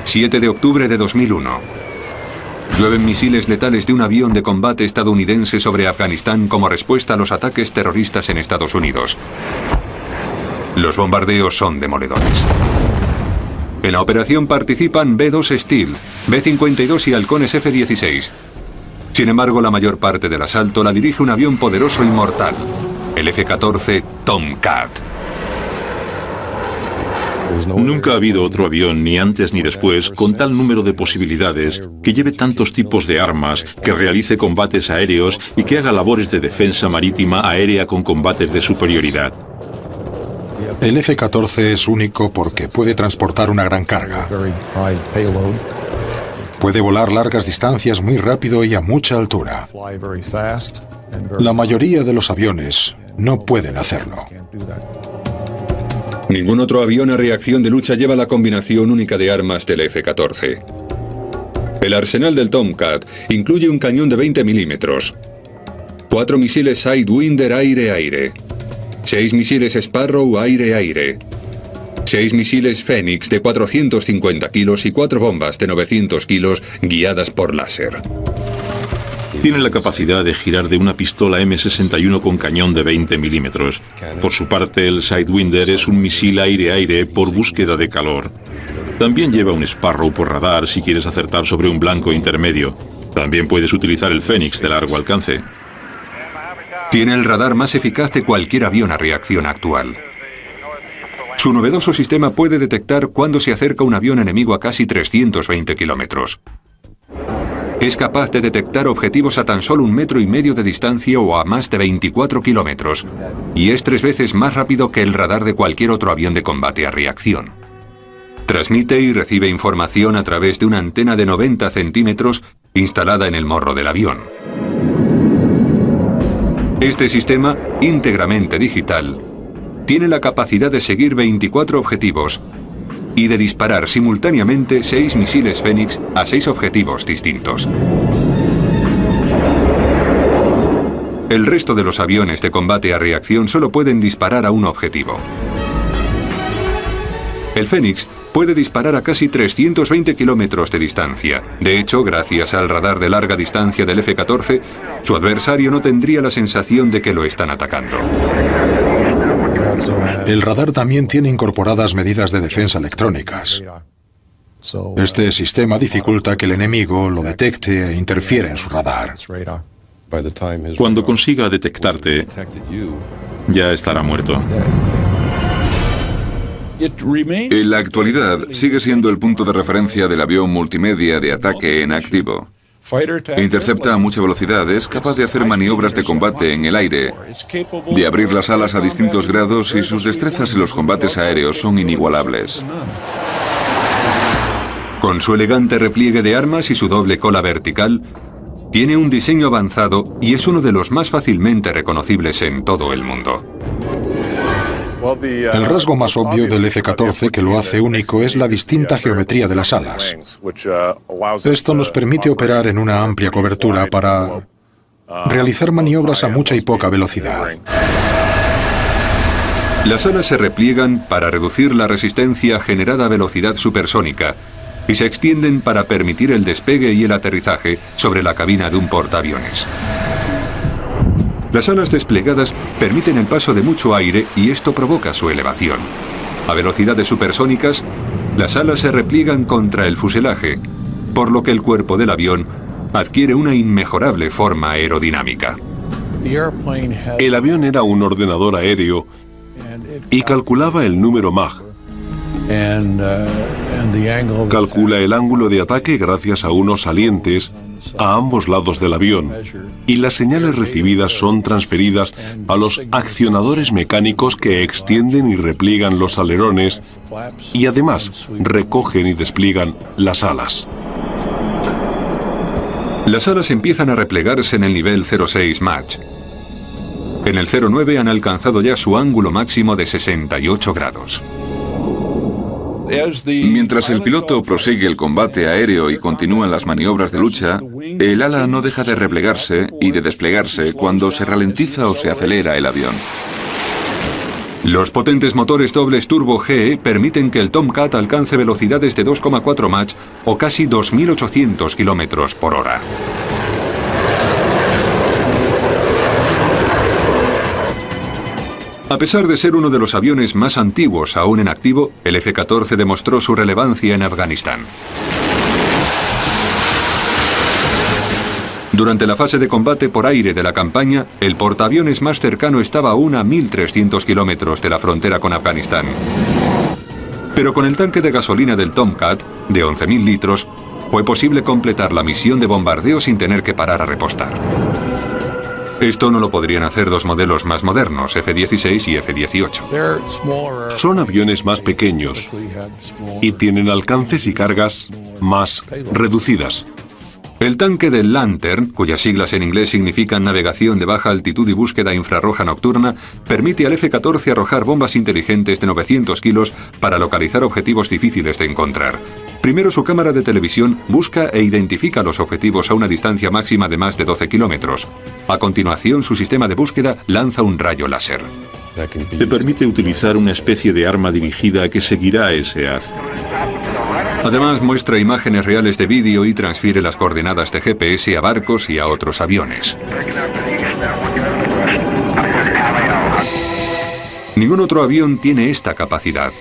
7 de octubre de 2001. Llueven misiles letales de un avión de combate estadounidense sobre Afganistán como respuesta a los ataques terroristas en Estados Unidos. Los bombardeos son demoledores. En la operación participan B-2 Stealth, B-52 y halcones F-16. Sin embargo, la mayor parte del asalto la dirige un avión poderoso y mortal, el F-14 Tomcat. Nunca ha habido otro avión, ni antes ni después, con tal número de posibilidades, que lleve tantos tipos de armas, que realice combates aéreos y que haga labores de defensa marítima aérea con combates de superioridad. El F-14 es único porque puede transportar una gran carga. Puede volar largas distancias muy rápido y a mucha altura. La mayoría de los aviones no pueden hacerlo. Ningún otro avión a reacción de lucha lleva la combinación única de armas del F-14. El arsenal del Tomcat incluye un cañón de 20 milímetros, 4 misiles Sidewinder aire-aire, 6 misiles Sparrow aire-aire, 6 misiles Phoenix de 450 kilos y 4 bombas de 900 kilos guiadas por láser. Tiene la capacidad de girar de una pistola M61 con cañón de 20 milímetros. Por su parte, el Sidewinder es un misil aire-aire por búsqueda de calor. También lleva un Sparrow por radar si quieres acertar sobre un blanco intermedio. También puedes utilizar el Phoenix de largo alcance. Tiene el radar más eficaz de cualquier avión a reacción actual. Su novedoso sistema puede detectar cuando se acerca un avión enemigo a casi 320 kilómetros. Es capaz de detectar objetivos a tan solo 1,5 metros de distancia o a más de 24 kilómetros, y es 3 veces más rápido que el radar de cualquier otro avión de combate a reacción. Transmite y recibe información a través de una antena de 90 centímetros instalada en el morro del avión. Este sistema, íntegramente digital, tiene la capacidad de seguir 24 objetivos y de disparar simultáneamente 6 misiles Phoenix a 6 objetivos distintos. El resto de los aviones de combate a reacción solo pueden disparar a un objetivo. El Phoenix puede disparar a casi 320 kilómetros de distancia. De hecho, gracias al radar de larga distancia del F-14, su adversario no tendría la sensación de que lo están atacando. El radar también tiene incorporadas medidas de defensa electrónicas. Este sistema dificulta que el enemigo lo detecte e interfiera en su radar. Cuando consiga detectarte, ya estará muerto. En la actualidad, sigue siendo el punto de referencia del avión multimedia de ataque en activo. Intercepta a mucha velocidad, es capaz de hacer maniobras de combate en el aire, de abrir las alas a distintos grados y sus destrezas en los combates aéreos son inigualables. Con su elegante repliegue de armas y su doble cola vertical, tiene un diseño avanzado y es uno de los más fácilmente reconocibles en todo el mundo. El rasgo más obvio del F-14 que lo hace único es la distinta geometría de las alas. Esto nos permite operar en una amplia cobertura para realizar maniobras a mucha y poca velocidad. Las alas se repliegan para reducir la resistencia generada a velocidad supersónica y se extienden para permitir el despegue y el aterrizaje sobre la cabina de un portaaviones. Las alas desplegadas permiten el paso de mucho aire y esto provoca su elevación. A velocidades supersónicas, las alas se repliegan contra el fuselaje, por lo que el cuerpo del avión adquiere una inmejorable forma aerodinámica. El avión era un ordenador aéreo y calculaba el número Mach. Calcula el ángulo de ataque gracias a unos salientes a ambos lados del avión, y las señales recibidas son transferidas a los accionadores mecánicos que extienden y repliegan los alerones y además recogen y despliegan las alas. Las alas empiezan a replegarse en el nivel 06 Mach. En el 09 han alcanzado ya su ángulo máximo de 68 grados. Mientras el piloto prosigue el combate aéreo y continúan las maniobras de lucha, el ala no deja de replegarse y de desplegarse cuando se ralentiza o se acelera el avión. Los potentes motores dobles turbo GE permiten que el Tomcat alcance velocidades de 2,4 Mach o casi 2.800 km por hora. A pesar de ser uno de los aviones más antiguos aún en activo, el F-14 demostró su relevancia en Afganistán. Durante la fase de combate por aire de la campaña, el portaaviones más cercano estaba aún a 1.300 kilómetros de la frontera con Afganistán. Pero con el tanque de gasolina del Tomcat, de 11.000 litros, fue posible completar la misión de bombardeo sin tener que parar a repostar. Esto no lo podrían hacer dos modelos más modernos, F-16 y F-18. Son aviones más pequeños y tienen alcances y cargas más reducidas. El tanque del Lantern, cuyas siglas en inglés significan navegación de baja altitud y búsqueda infrarroja nocturna, permite al F-14 arrojar bombas inteligentes de 900 kilos para localizar objetivos difíciles de encontrar. Primero, su cámara de televisión busca e identifica los objetivos a una distancia máxima de más de 12 kilómetros. A continuación, su sistema de búsqueda lanza un rayo láser. Te permite utilizar una especie de arma dirigida que seguirá ese haz. Además, muestra imágenes reales de vídeo y transfiere las coordenadas de GPS a barcos y a otros aviones. Ningún otro avión tiene esta capacidad.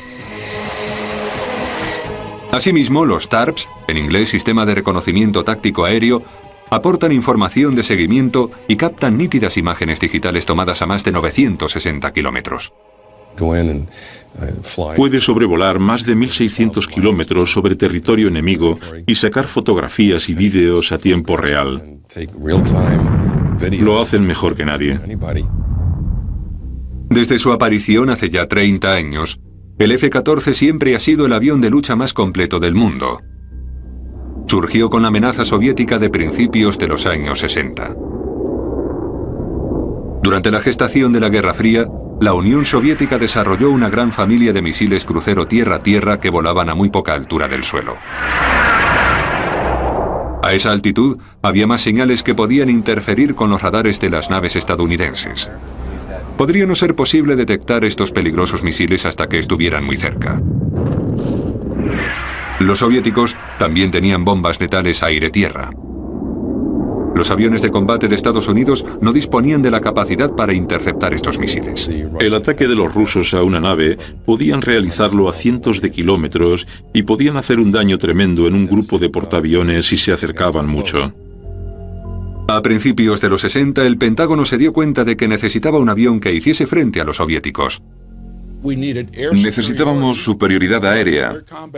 Asimismo, los TARPs, en inglés Sistema de Reconocimiento Táctico Aéreo, aportan información de seguimiento y captan nítidas imágenes digitales tomadas a más de 960 kilómetros. Puede sobrevolar más de 1.600 kilómetros sobre territorio enemigo y sacar fotografías y vídeos a tiempo real. Lo hacen mejor que nadie. Desde su aparición hace ya 30 años, el F-14 siempre ha sido el avión de lucha más completo del mundo. Surgió con la amenaza soviética de principios de los años 60. Durante la gestación de la Guerra Fría, la Unión Soviética desarrolló una gran familia de misiles crucero tierra-tierra que volaban a muy poca altura del suelo. A esa altitud, había más señales que podían interferir con los radares de las naves estadounidenses. Podría no ser posible detectar estos peligrosos misiles hasta que estuvieran muy cerca. Los soviéticos también tenían bombas letales aire-tierra. Los aviones de combate de Estados Unidos no disponían de la capacidad para interceptar estos misiles. El ataque de los rusos a una nave podían realizarlo a cientos de kilómetros y podían hacer un daño tremendo en un grupo de portaaviones si se acercaban mucho. A principios de los 60, el Pentágono se dio cuenta de que necesitaba un avión que hiciese frente a los soviéticos. Necesitábamos superioridad aérea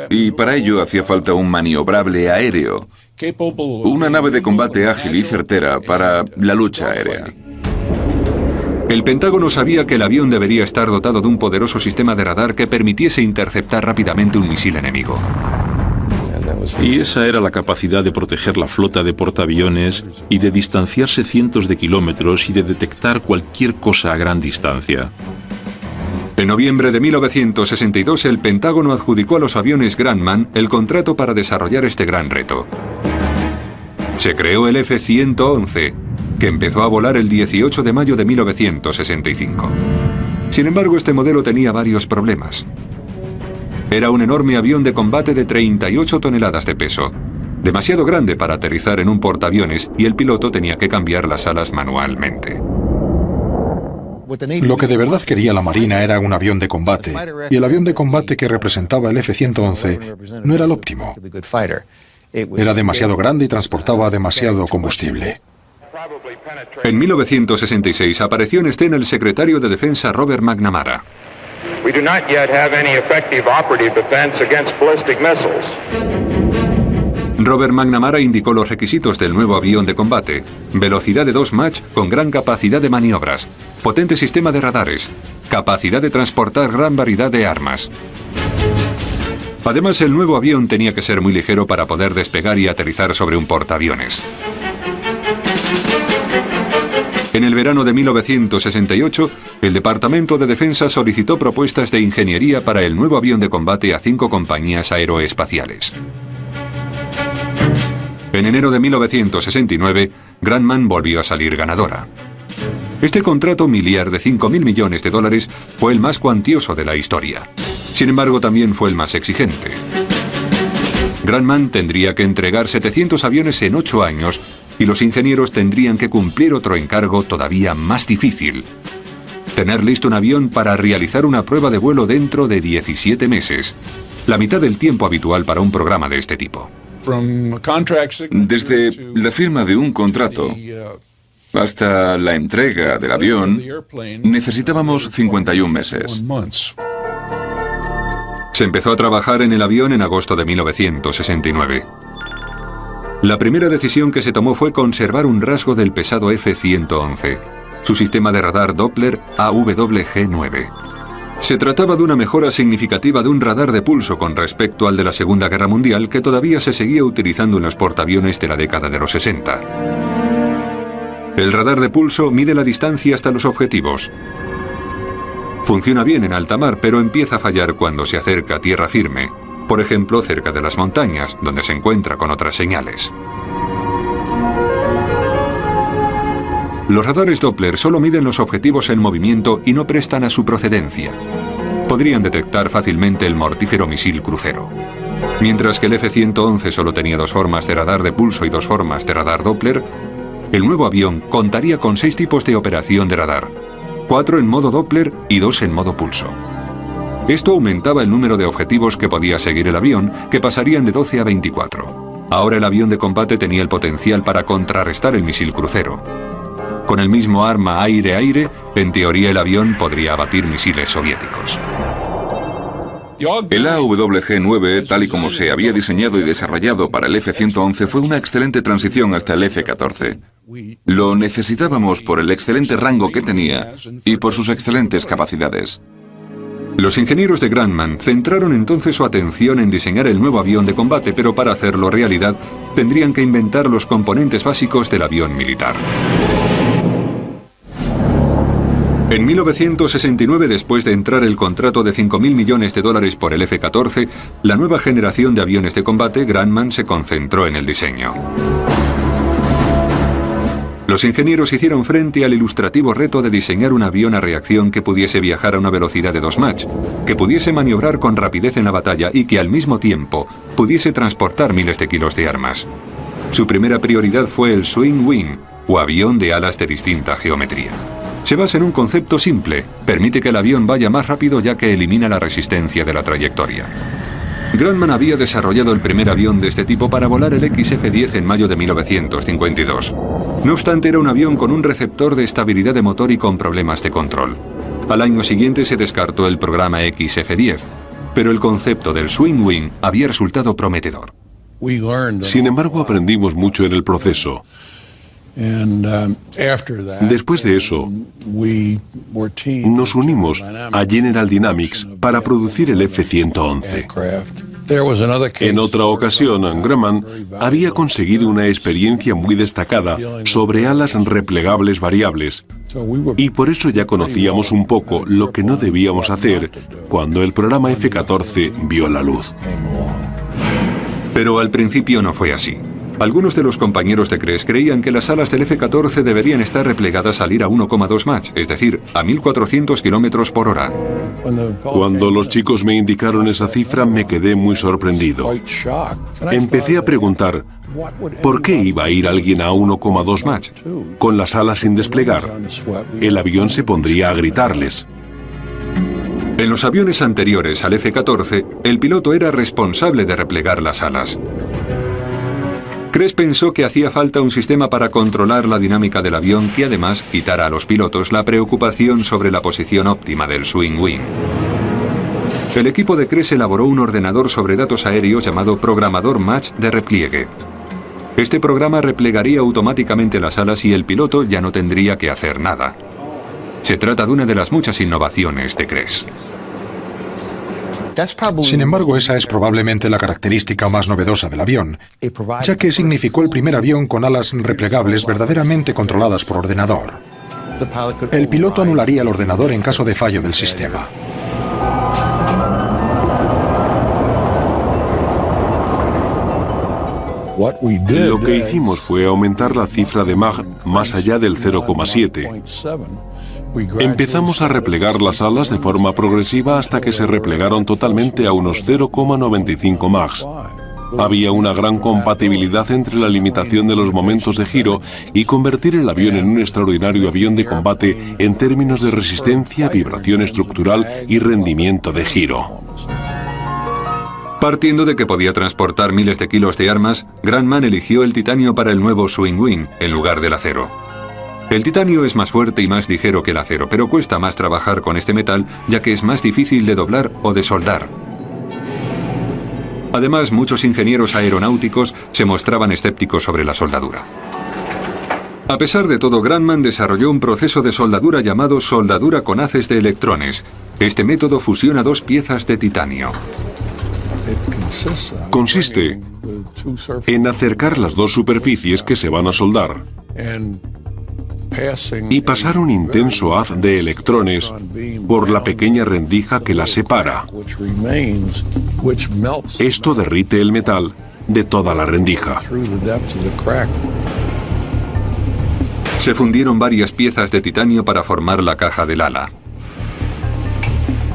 y para ello hacía falta un maniobrable aéreo, una nave de combate ágil y certera para la lucha aérea. El Pentágono sabía que el avión debería estar dotado de un poderoso sistema de radar que permitiese interceptar rápidamente un misil enemigo. Y esa era la capacidad de proteger la flota de portaaviones y de distanciarse cientos de kilómetros y de detectar cualquier cosa a gran distancia. En noviembre de 1962, el Pentágono adjudicó a los aviones Grumman el contrato para desarrollar este gran reto. Se creó el F-111, que empezó a volar el 18 de mayo de 1965. Sin embargo, este modelo tenía varios problemas. Era un enorme avión de combate de 38 toneladas de peso, demasiado grande para aterrizar en un portaaviones, y el piloto tenía que cambiar las alas manualmente. Lo que de verdad quería la Marina era un avión de combate, y el avión de combate que representaba el F-111 no era el óptimo. Era demasiado grande y transportaba demasiado combustible. En 1966 apareció en escena el secretario de Defensa Robert McNamara. Robert McNamara indicó los requisitos del nuevo avión de combate: velocidad de 2 Mach con gran capacidad de maniobras, potente sistema de radares, capacidad de transportar gran variedad de armas. Además, el nuevo avión tenía que ser muy ligero para poder despegar y aterrizar sobre un portaaviones. En el verano de 1968, el Departamento de Defensa solicitó propuestas de ingeniería para el nuevo avión de combate a 5 compañías aeroespaciales. En enero de 1969, Grumman volvió a salir ganadora. Este contrato miliar de $5.000 millones fue el más cuantioso de la historia. Sin embargo, también fue el más exigente. Grumman tendría que entregar 700 aviones en 8 años y los ingenieros tendrían que cumplir otro encargo todavía más difícil: tener listo un avión para realizar una prueba de vuelo dentro de 17 meses, la mitad del tiempo habitual para un programa de este tipo. Desde la firma de un contrato hasta la entrega del avión, necesitábamos 51 meses. Se empezó a trabajar en el avión en agosto de 1969. La primera decisión que se tomó fue conservar un rasgo del pesado F-111, su sistema de radar Doppler AWG-9. Se trataba de una mejora significativa de un radar de pulso con respecto al de la Segunda Guerra Mundial, que todavía se seguía utilizando en los portaaviones de la década de los 60. El radar de pulso mide la distancia hasta los objetivos. Funciona bien en alta mar, pero empieza a fallar cuando se acerca a tierra firme, por ejemplo cerca de las montañas, donde se encuentra con otras señales. Los radares Doppler solo miden los objetivos en movimiento y no prestan a su procedencia. Podrían detectar fácilmente el mortífero misil crucero. Mientras que el F-111 solo tenía 2 formas de radar de pulso y 2 formas de radar Doppler, el nuevo avión contaría con 6 tipos de operación de radar: 4 en modo Doppler y 2 en modo pulso. Esto aumentaba el número de objetivos que podía seguir el avión, que pasarían de 12 a 24. Ahora el avión de combate tenía el potencial para contrarrestar el misil crucero. Con el mismo arma aire-aire, en teoría el avión podría abatir misiles soviéticos. El AWG-9, tal y como se había diseñado y desarrollado para el F-111, fue una excelente transición hasta el F-14. Lo necesitábamos por el excelente rango que tenía y por sus excelentes capacidades. Los ingenieros de Grumman centraron entonces su atención en diseñar el nuevo avión de combate, pero para hacerlo realidad tendrían que inventar los componentes básicos del avión militar. En 1969, después de entrar el contrato de $5.000 millones por el F-14, la nueva generación de aviones de combate, Grumman se concentró en el diseño. Los ingenieros hicieron frente al ilustrativo reto de diseñar un avión a reacción que pudiese viajar a una velocidad de 2 Mach, que pudiese maniobrar con rapidez en la batalla y que al mismo tiempo pudiese transportar miles de kilos de armas. Su primera prioridad fue el Swing Wing, o avión de alas de distinta geometría. Se basa en un concepto simple: permite que el avión vaya más rápido ya que elimina la resistencia de la trayectoria. Grumman había desarrollado el primer avión de este tipo para volar el XF-10 en mayo de 1952. No obstante, era un avión con un receptor de estabilidad de motor y con problemas de control. Al año siguiente se descartó el programa XF-10, pero el concepto del Swing Wing había resultado prometedor. Sin embargo, aprendimos mucho en el proceso. Después de eso, nos unimos a General Dynamics para producir el F-111. En otra ocasión, Grumman había conseguido una experiencia muy destacada sobre alas replegables variables, y por eso ya conocíamos un poco lo que no debíamos hacer cuando el programa F-14 vio la luz. Pero al principio no fue así. Algunos de los compañeros de Kress creían que las alas del F-14 deberían estar replegadas al ir a 1,2 Mach, es decir, a 1.400 km por hora. Cuando los chicos me indicaron esa cifra, me quedé muy sorprendido. Empecé a preguntar, ¿por qué iba a ir alguien a 1,2 Mach? Con las alas sin desplegar, el avión se pondría a gritarles. En los aviones anteriores al F-14, el piloto era responsable de replegar las alas. Kress pensó que hacía falta un sistema para controlar la dinámica del avión que además quitara a los pilotos la preocupación sobre la posición óptima del Swing Wing. El equipo de Kress elaboró un ordenador sobre datos aéreos llamado Programador Mach de repliegue. Este programa replegaría automáticamente las alas y el piloto ya no tendría que hacer nada. Se trata de una de las muchas innovaciones de Kress. Sin embargo, esa es probablemente la característica más novedosa del avión, ya que significó el primer avión con alas replegables verdaderamente controladas por ordenador. El piloto anularía el ordenador en caso de fallo del sistema. Lo que hicimos fue aumentar la cifra de Mach más allá del 0,7. Empezamos a replegar las alas de forma progresiva hasta que se replegaron totalmente a unos 0,95 Mach. Había una gran compatibilidad entre la limitación de los momentos de giro y convertir el avión en un extraordinario avión de combate en términos de resistencia, vibración estructural y rendimiento de giro. Partiendo de que podía transportar miles de kilos de armas, Grumman eligió el titanio para el nuevo Swing Wing en lugar del acero. El titanio es más fuerte y más ligero que el acero, pero cuesta más trabajar con este metal ya que es más difícil de doblar o de soldar. Además, muchos ingenieros aeronáuticos se mostraban escépticos sobre la soldadura. A pesar de todo, Grumman desarrolló un proceso de soldadura llamado soldadura con haces de electrones. Este método fusiona dos piezas de titanio. Consiste en acercar las dos superficies que se van a soldar y pasar un intenso haz de electrones por la pequeña rendija que las separa. Esto derrite el metal de toda la rendija. Se fundieron varias piezas de titanio para formar la caja del ala.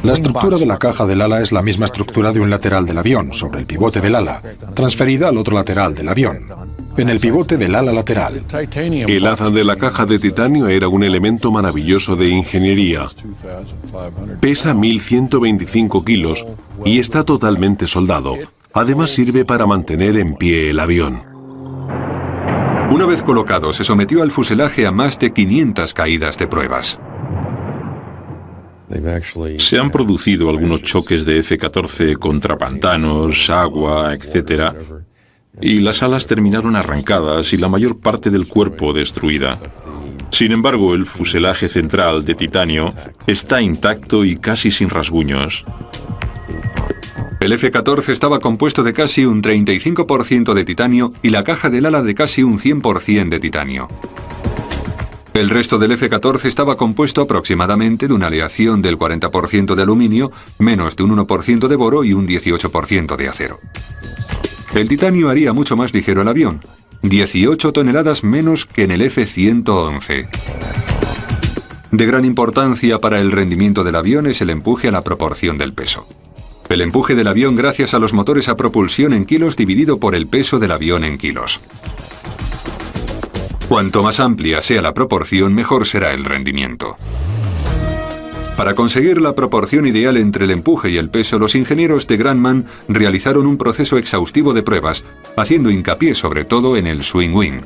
La estructura de la caja del ala es la misma estructura de un lateral del avión, sobre el pivote del ala, transferida al otro lateral del avión, en el pivote del ala lateral. El haz de la caja de titanio era un elemento maravilloso de ingeniería. Pesa 1.125 kilos y está totalmente soldado. Además sirve para mantener en pie el avión. Una vez colocado, se sometió al fuselaje a más de 500 caídas de pruebas. Se han producido algunos choques de F-14 contra pantanos, agua, etc. Y las alas terminaron arrancadas y la mayor parte del cuerpo destruida. Sin embargo, el fuselaje central de titanio está intacto y casi sin rasguños. El F-14 estaba compuesto de casi un 35% de titanio y la caja del ala de casi un 100% de titanio. El resto del F-14 estaba compuesto aproximadamente de una aleación del 40% de aluminio, menos de un 1% de boro y un 18% de acero. El titanio haría mucho más ligero el avión, 18 toneladas menos que en el F-111. De gran importancia para el rendimiento del avión es el empuje a la proporción del peso. El empuje del avión gracias a los motores a propulsión en kilos dividido por el peso del avión en kilos. Cuanto más amplia sea la proporción, mejor será el rendimiento. Para conseguir la proporción ideal entre el empuje y el peso, los ingenieros de Grumman realizaron un proceso exhaustivo de pruebas, haciendo hincapié sobre todo en el Swing Wing.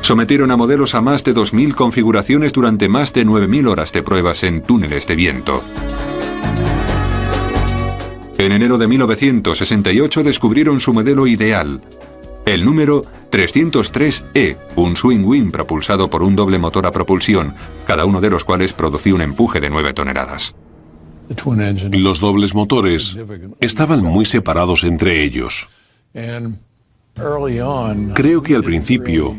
Sometieron a modelos a más de 2.000 configuraciones durante más de 9.000 horas de pruebas en túneles de viento. En enero de 1968 descubrieron su modelo ideal, el número 303E, un Swing Wing propulsado por un doble motor a propulsión, cada uno de los cuales producía un empuje de 9 toneladas. Los dobles motores estaban muy separados entre ellos. Creo que al principio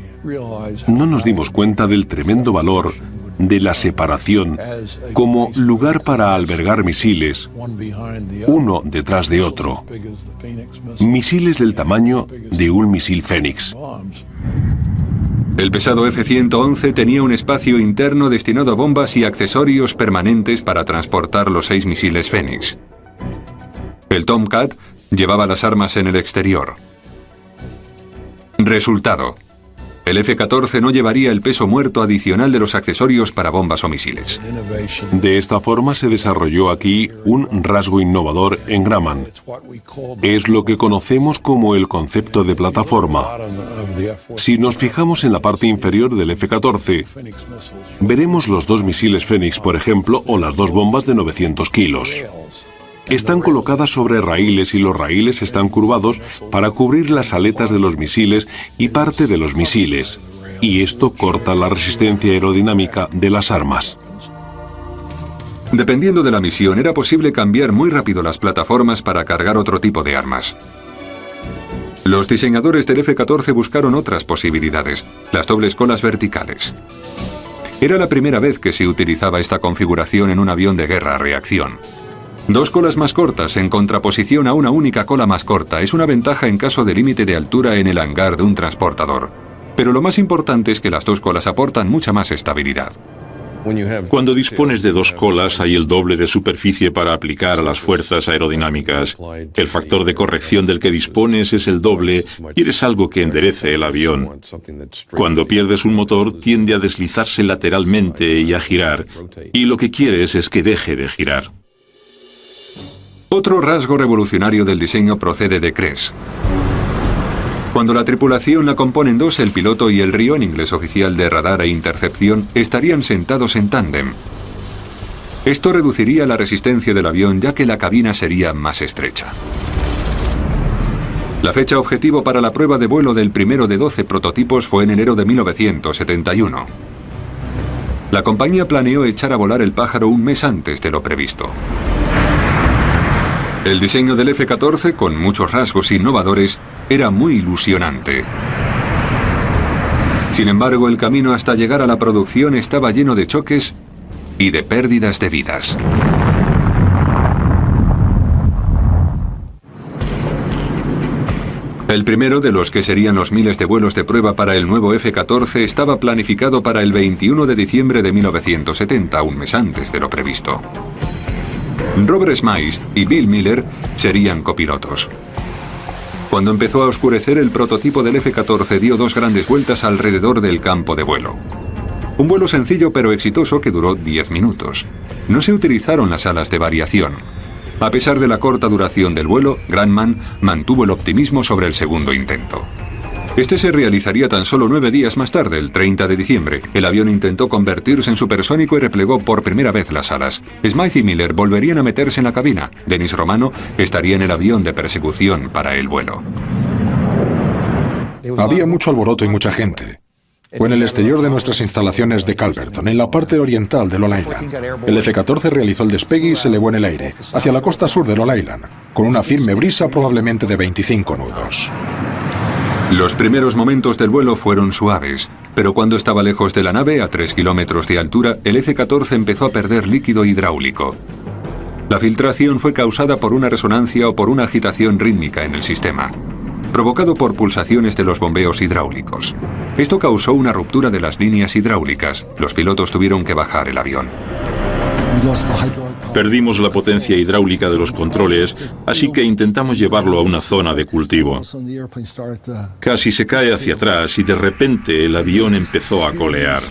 no nos dimos cuenta del tremendo valor de la separación como lugar para albergar misiles, uno detrás de otro. Misiles del tamaño de un misil Fénix. El pesado F-111 tenía un espacio interno destinado a bombas y accesorios permanentes para transportar los 6 misiles Fénix. El Tomcat llevaba las armas en el exterior. Resultado: el F-14 no llevaría el peso muerto adicional de los accesorios para bombas o misiles. De esta forma se desarrolló aquí un rasgo innovador en Grumman. Es lo que conocemos como el concepto de plataforma. Si nos fijamos en la parte inferior del F-14, veremos los 2 misiles Fénix, por ejemplo, o las 2 bombas de 900 kilos. Están colocadas sobre raíles y los raíles están curvados para cubrir las aletas de los misiles y parte de los misiles, y esto corta la resistencia aerodinámica de las armas. Dependiendo de la misión, era posible cambiar muy rápido las plataformas para cargar otro tipo de armas. Los diseñadores del F-14 buscaron otras posibilidades, las dobles colas verticales. Era la primera vez que se utilizaba esta configuración en un avión de guerra a reacción. 2 colas más cortas en contraposición a una única cola más corta es una ventaja en caso de límite de altura en el hangar de un transportador. Pero lo más importante es que las 2 colas aportan mucha más estabilidad. Cuando dispones de 2 colas hay el doble de superficie para aplicar a las fuerzas aerodinámicas. El factor de corrección del que dispones es el doble y eres algo que enderece el avión. Cuando pierdes un motor tiende a deslizarse lateralmente y a girar, y lo que quieres es que deje de girar. Otro rasgo revolucionario del diseño procede de Kress. Cuando la tripulación la componen 2, el piloto y el RIO, en inglés oficial de radar e intercepción, estarían sentados en tándem. Esto reduciría la resistencia del avión ya que la cabina sería más estrecha. La fecha objetivo para la prueba de vuelo del primero de 12 prototipos fue en enero de 1971. La compañía planeó echar a volar el pájaro un mes antes de lo previsto. El diseño del F-14, con muchos rasgos innovadores, era muy ilusionante. Sin embargo, el camino hasta llegar a la producción estaba lleno de choques y de pérdidas de vidas. El primero de los que serían los miles de vuelos de prueba para el nuevo F-14 estaba planificado para el 21 de diciembre de 1970, un mes antes de lo previsto. Robert Smythe y Bill Miller serían copilotos. Cuando empezó a oscurecer, el prototipo del F-14 dio 2 grandes vueltas alrededor del campo de vuelo. Un vuelo sencillo pero exitoso que duró 10 minutos. No se utilizaron las alas de variación. A pesar de la corta duración del vuelo, Grumman mantuvo el optimismo sobre el segundo intento. Este se realizaría tan solo 9 días más tarde, el 30 de diciembre. El avión intentó convertirse en supersónico y replegó por primera vez las alas. Smythe y Miller volverían a meterse en la cabina. Dennis Romano estaría en el avión de persecución para el vuelo. Había mucho alboroto y mucha gente. Fue en el exterior de nuestras instalaciones de Calverton, en la parte oriental de Long Island. El F-14 realizó el despegue y se elevó en el aire, hacia la costa sur de Long Island, con una firme brisa probablemente de 25 nudos. Los primeros momentos del vuelo fueron suaves, pero cuando estaba lejos de la nave, a 3 kilómetros de altura, el F-14 empezó a perder líquido hidráulico. La filtración fue causada por una resonancia o por una agitación rítmica en el sistema, provocado por pulsaciones de los bombeos hidráulicos. Esto causó una ruptura de las líneas hidráulicas. Los pilotos tuvieron que bajar el avión. Perdimos la potencia hidráulica de los controles, así que intentamos llevarlo a una zona de cultivo. Casi se cae hacia atrás y de repente el avión empezó a colear.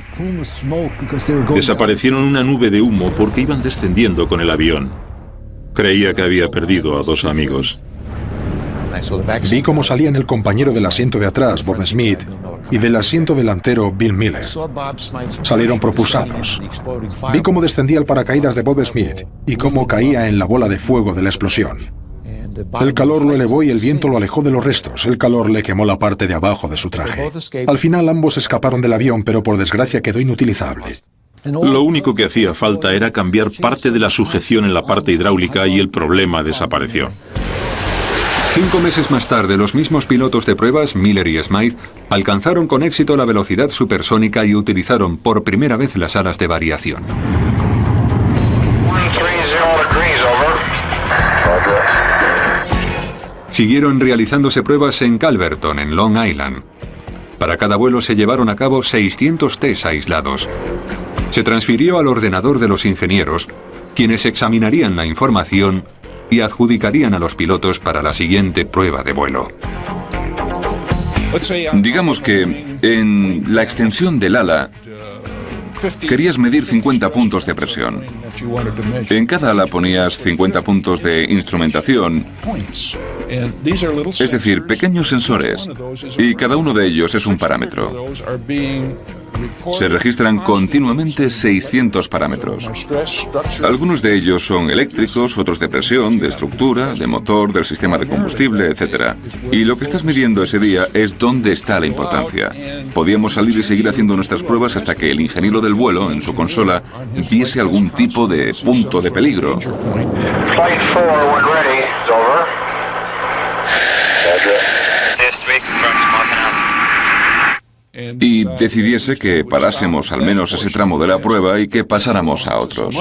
Desaparecieron una nube de humo porque iban descendiendo con el avión. Creía que había perdido a 2 amigos. Vi cómo salían el compañero del asiento de atrás, Bob Smith, y del asiento delantero, Bill Miller. Salieron propulsados. Vi cómo descendía el paracaídas de Bob Smith y cómo caía en la bola de fuego de la explosión. El calor lo elevó y el viento lo alejó de los restos. El calor le quemó la parte de abajo de su traje. Al final ambos escaparon del avión, pero por desgracia quedó inutilizable. Lo único que hacía falta era cambiar parte de la sujeción en la parte hidráulica y el problema desapareció. 5 meses más tarde, los mismos pilotos de pruebas, Miller y Smythe, alcanzaron con éxito la velocidad supersónica y utilizaron por primera vez las alas de variación. Siguieron realizándose pruebas en Calverton, en Long Island. Para cada vuelo se llevaron a cabo 600 tests aislados. Se transfirió al ordenador de los ingenieros, quienes examinarían la información y adjudicarían a los pilotos para la siguiente prueba de vuelo. Digamos que en la extensión del ala querías medir 50 puntos de presión. En cada ala ponías 50 puntos de instrumentación, es decir, pequeños sensores, y cada uno de ellos es un parámetro. Se registran continuamente 600 parámetros. Algunos de ellos son eléctricos, otros de presión, de estructura, de motor, del sistema de combustible, etc. Y lo que estás midiendo ese día es dónde está la importancia. Podíamos salir y seguir haciendo nuestras pruebas hasta que el ingeniero del vuelo, en su consola, viese algún tipo de punto de peligro. Y decidiese que parásemos al menos ese tramo de la prueba y que pasáramos a otros.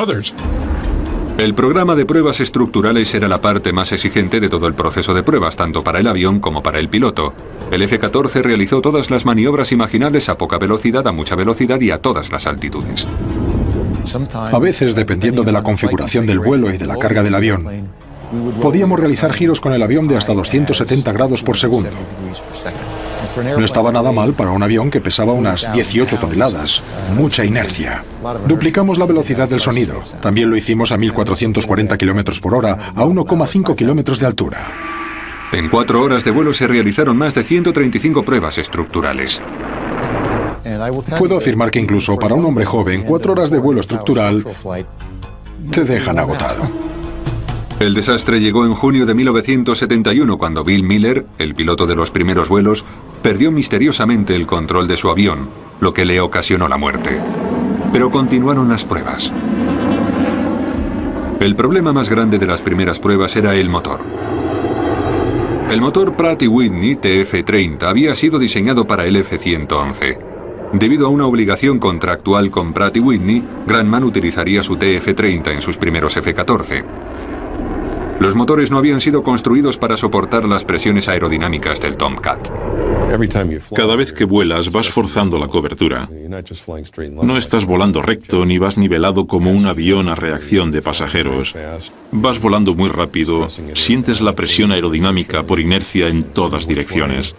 El programa de pruebas estructurales era la parte más exigente de todo el proceso de pruebas, tanto para el avión como para el piloto. El F-14 realizó todas las maniobras imaginables a poca velocidad, a mucha velocidad y a todas las altitudes. A veces, dependiendo de la configuración del vuelo y de la carga del avión, podíamos realizar giros con el avión de hasta 270 grados por segundo. No estaba nada mal para un avión que pesaba unas 18 toneladas. Mucha inercia. Duplicamos la velocidad del sonido. También lo hicimos a 1440 km por hora, a 1,5 kilómetros de altura. En 4 horas de vuelo se realizaron más de 135 pruebas estructurales. Puedo afirmar que incluso para un hombre joven, 4 horas de vuelo estructural te dejan agotado. El desastre llegó en junio de 1971, cuando Bill Miller, el piloto de los primeros vuelos, perdió misteriosamente el control de su avión, lo que le ocasionó la muerte. Pero continuaron las pruebas. El problema más grande de las primeras pruebas era el motor. El motor Pratt & Whitney TF-30 había sido diseñado para el F-111. Debido a una obligación contractual con Pratt & Whitney, Grumman utilizaría su TF-30 en sus primeros F-14. Los motores no habían sido construidos para soportar las presiones aerodinámicas del Tomcat. Cada vez que vuelas vas forzando la cobertura. No estás volando recto ni vas nivelado como un avión a reacción de pasajeros. Vas volando muy rápido, sientes la presión aerodinámica por inercia en todas direcciones.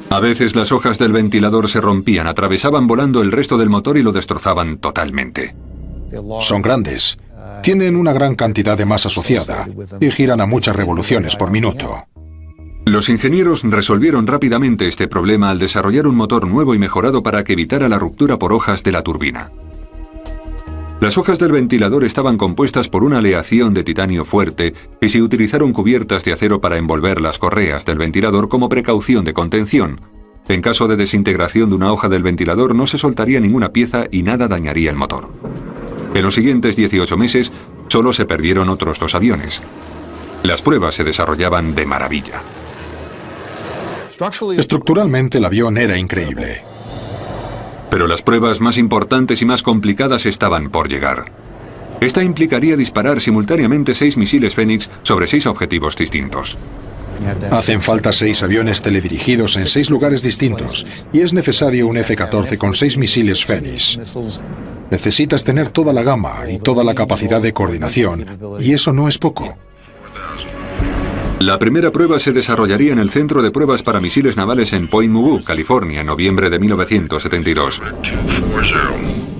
A veces las hojas del ventilador se rompían, atravesaban volando el resto del motor y lo destrozaban totalmente. Son grandes. Tienen una gran cantidad de masa asociada y giran a muchas revoluciones por minuto. Los ingenieros resolvieron rápidamente este problema al desarrollar un motor nuevo y mejorado para que evitara la ruptura por hojas de la turbina. Las hojas del ventilador estaban compuestas por una aleación de titanio fuerte y se utilizaron cubiertas de acero para envolver las correas del ventilador como precaución de contención. En caso de desintegración de una hoja del ventilador no se soltaría ninguna pieza y nada dañaría el motor. En los siguientes 18 meses, solo se perdieron otros 2 aviones. Las pruebas se desarrollaban de maravilla. Estructuralmente el avión era increíble. Pero las pruebas más importantes y más complicadas estaban por llegar. Esta implicaría disparar simultáneamente 6 misiles Fénix sobre 6 objetivos distintos. Hacen falta 6 aviones teledirigidos en 6 lugares distintos, y es necesario un F-14 con 6 misiles Fénix. Necesitas tener toda la gama y toda la capacidad de coordinación, y eso no es poco. La primera prueba se desarrollaría en el Centro de Pruebas para Misiles Navales en Point Mugu, California, en noviembre de 1972.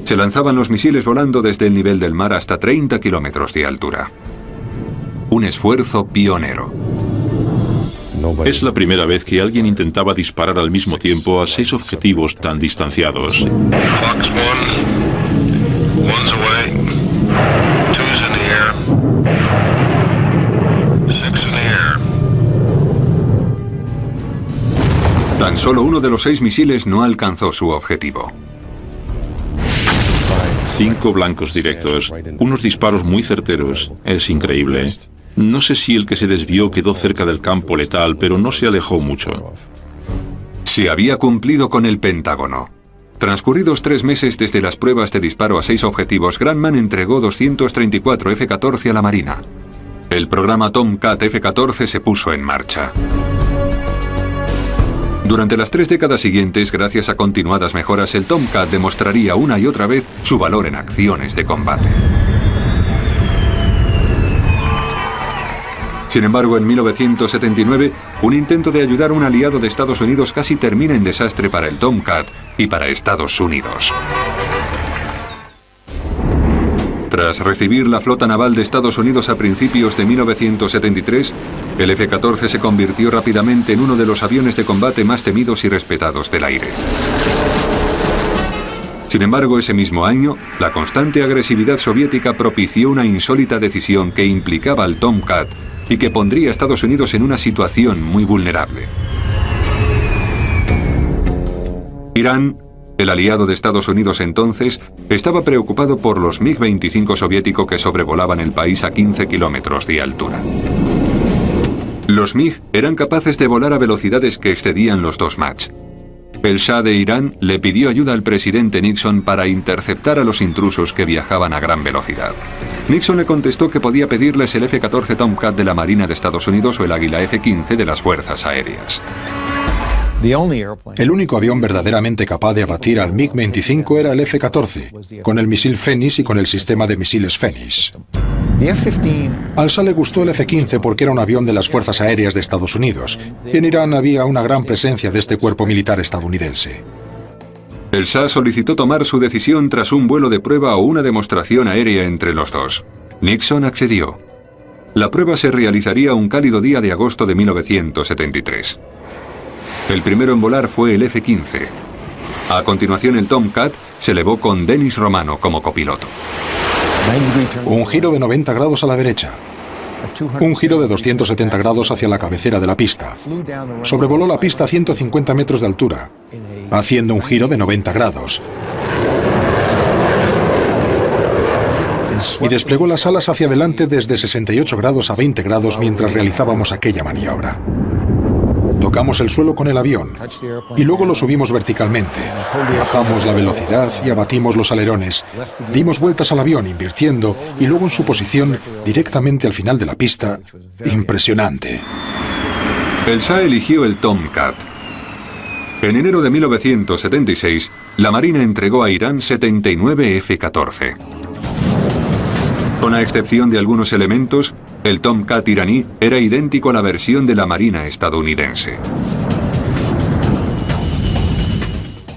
Se lanzaban los misiles volando desde el nivel del mar hasta 30 kilómetros de altura. Un esfuerzo pionero. Es la primera vez que alguien intentaba disparar al mismo tiempo a 6 objetivos tan distanciados. Tan solo uno de los 6 misiles no alcanzó su objetivo. 5 blancos directos, unos disparos muy certeros. Es increíble. No sé si el que se desvió quedó cerca del campo letal, pero no se alejó mucho. Se había cumplido con el Pentágono. Transcurridos 3 meses desde las pruebas de disparo a 6 objetivos, Grumman entregó 234 F-14 a la Marina. El programa Tomcat F-14 se puso en marcha. Durante las 3 décadas siguientes, gracias a continuadas mejoras, el Tomcat demostraría una y otra vez su valor en acciones de combate. Sin embargo, en 1979, un intento de ayudar a un aliado de Estados Unidos casi termina en desastre para el Tomcat y para Estados Unidos. Tras recibir la flota naval de Estados Unidos a principios de 1973, el F-14 se convirtió rápidamente en uno de los aviones de combate más temidos y respetados del aire. Sin embargo, ese mismo año, la constante agresividad soviética propició una insólita decisión que implicaba al Tomcat y que pondría a Estados Unidos en una situación muy vulnerable. Irán, el aliado de Estados Unidos entonces, estaba preocupado por los MiG-25 soviéticos que sobrevolaban el país a 15 kilómetros de altura. Los MiG eran capaces de volar a velocidades que excedían los 2 Mach. El Shah de Irán le pidió ayuda al presidente Nixon para interceptar a los intrusos que viajaban a gran velocidad. Nixon le contestó que podía pedirles el F-14 Tomcat de la Marina de Estados Unidos o el Águila F-15 de las Fuerzas Aéreas. El único avión verdaderamente capaz de abatir al MiG-25 era el F-14, con el misil Fenix y con el sistema de misiles Fenix. Al Shah le gustó el F-15 porque era un avión de las Fuerzas Aéreas de Estados Unidos, y en Irán había una gran presencia de este cuerpo militar estadounidense. El Shah solicitó tomar su decisión tras un vuelo de prueba o una demostración aérea entre los dos. Nixon accedió. La prueba se realizaría un cálido día de agosto de 1973. El primero en volar fue el F-15. A continuación, el Tomcat se elevó con Dennis Romano como copiloto. Un giro de 90 grados a la derecha. Un giro de 270 grados hacia la cabecera de la pista. Sobrevoló la pista a 150 metros de altura, haciendo un giro de 90 grados. Y desplegó las alas hacia adelante desde 68 grados a 20 grados mientras realizábamos aquella maniobra. Tocamos el suelo con el avión y luego lo subimos verticalmente. Bajamos la velocidad y abatimos los alerones. Dimos vueltas al avión invirtiendo y luego en su posición directamente al final de la pista. Impresionante. El Shah eligió el Tomcat. En enero de 1976, la Marina entregó a Irán 79 F-14. Con la excepción de algunos elementos, el Tomcat iraní era idéntico a la versión de la Marina estadounidense.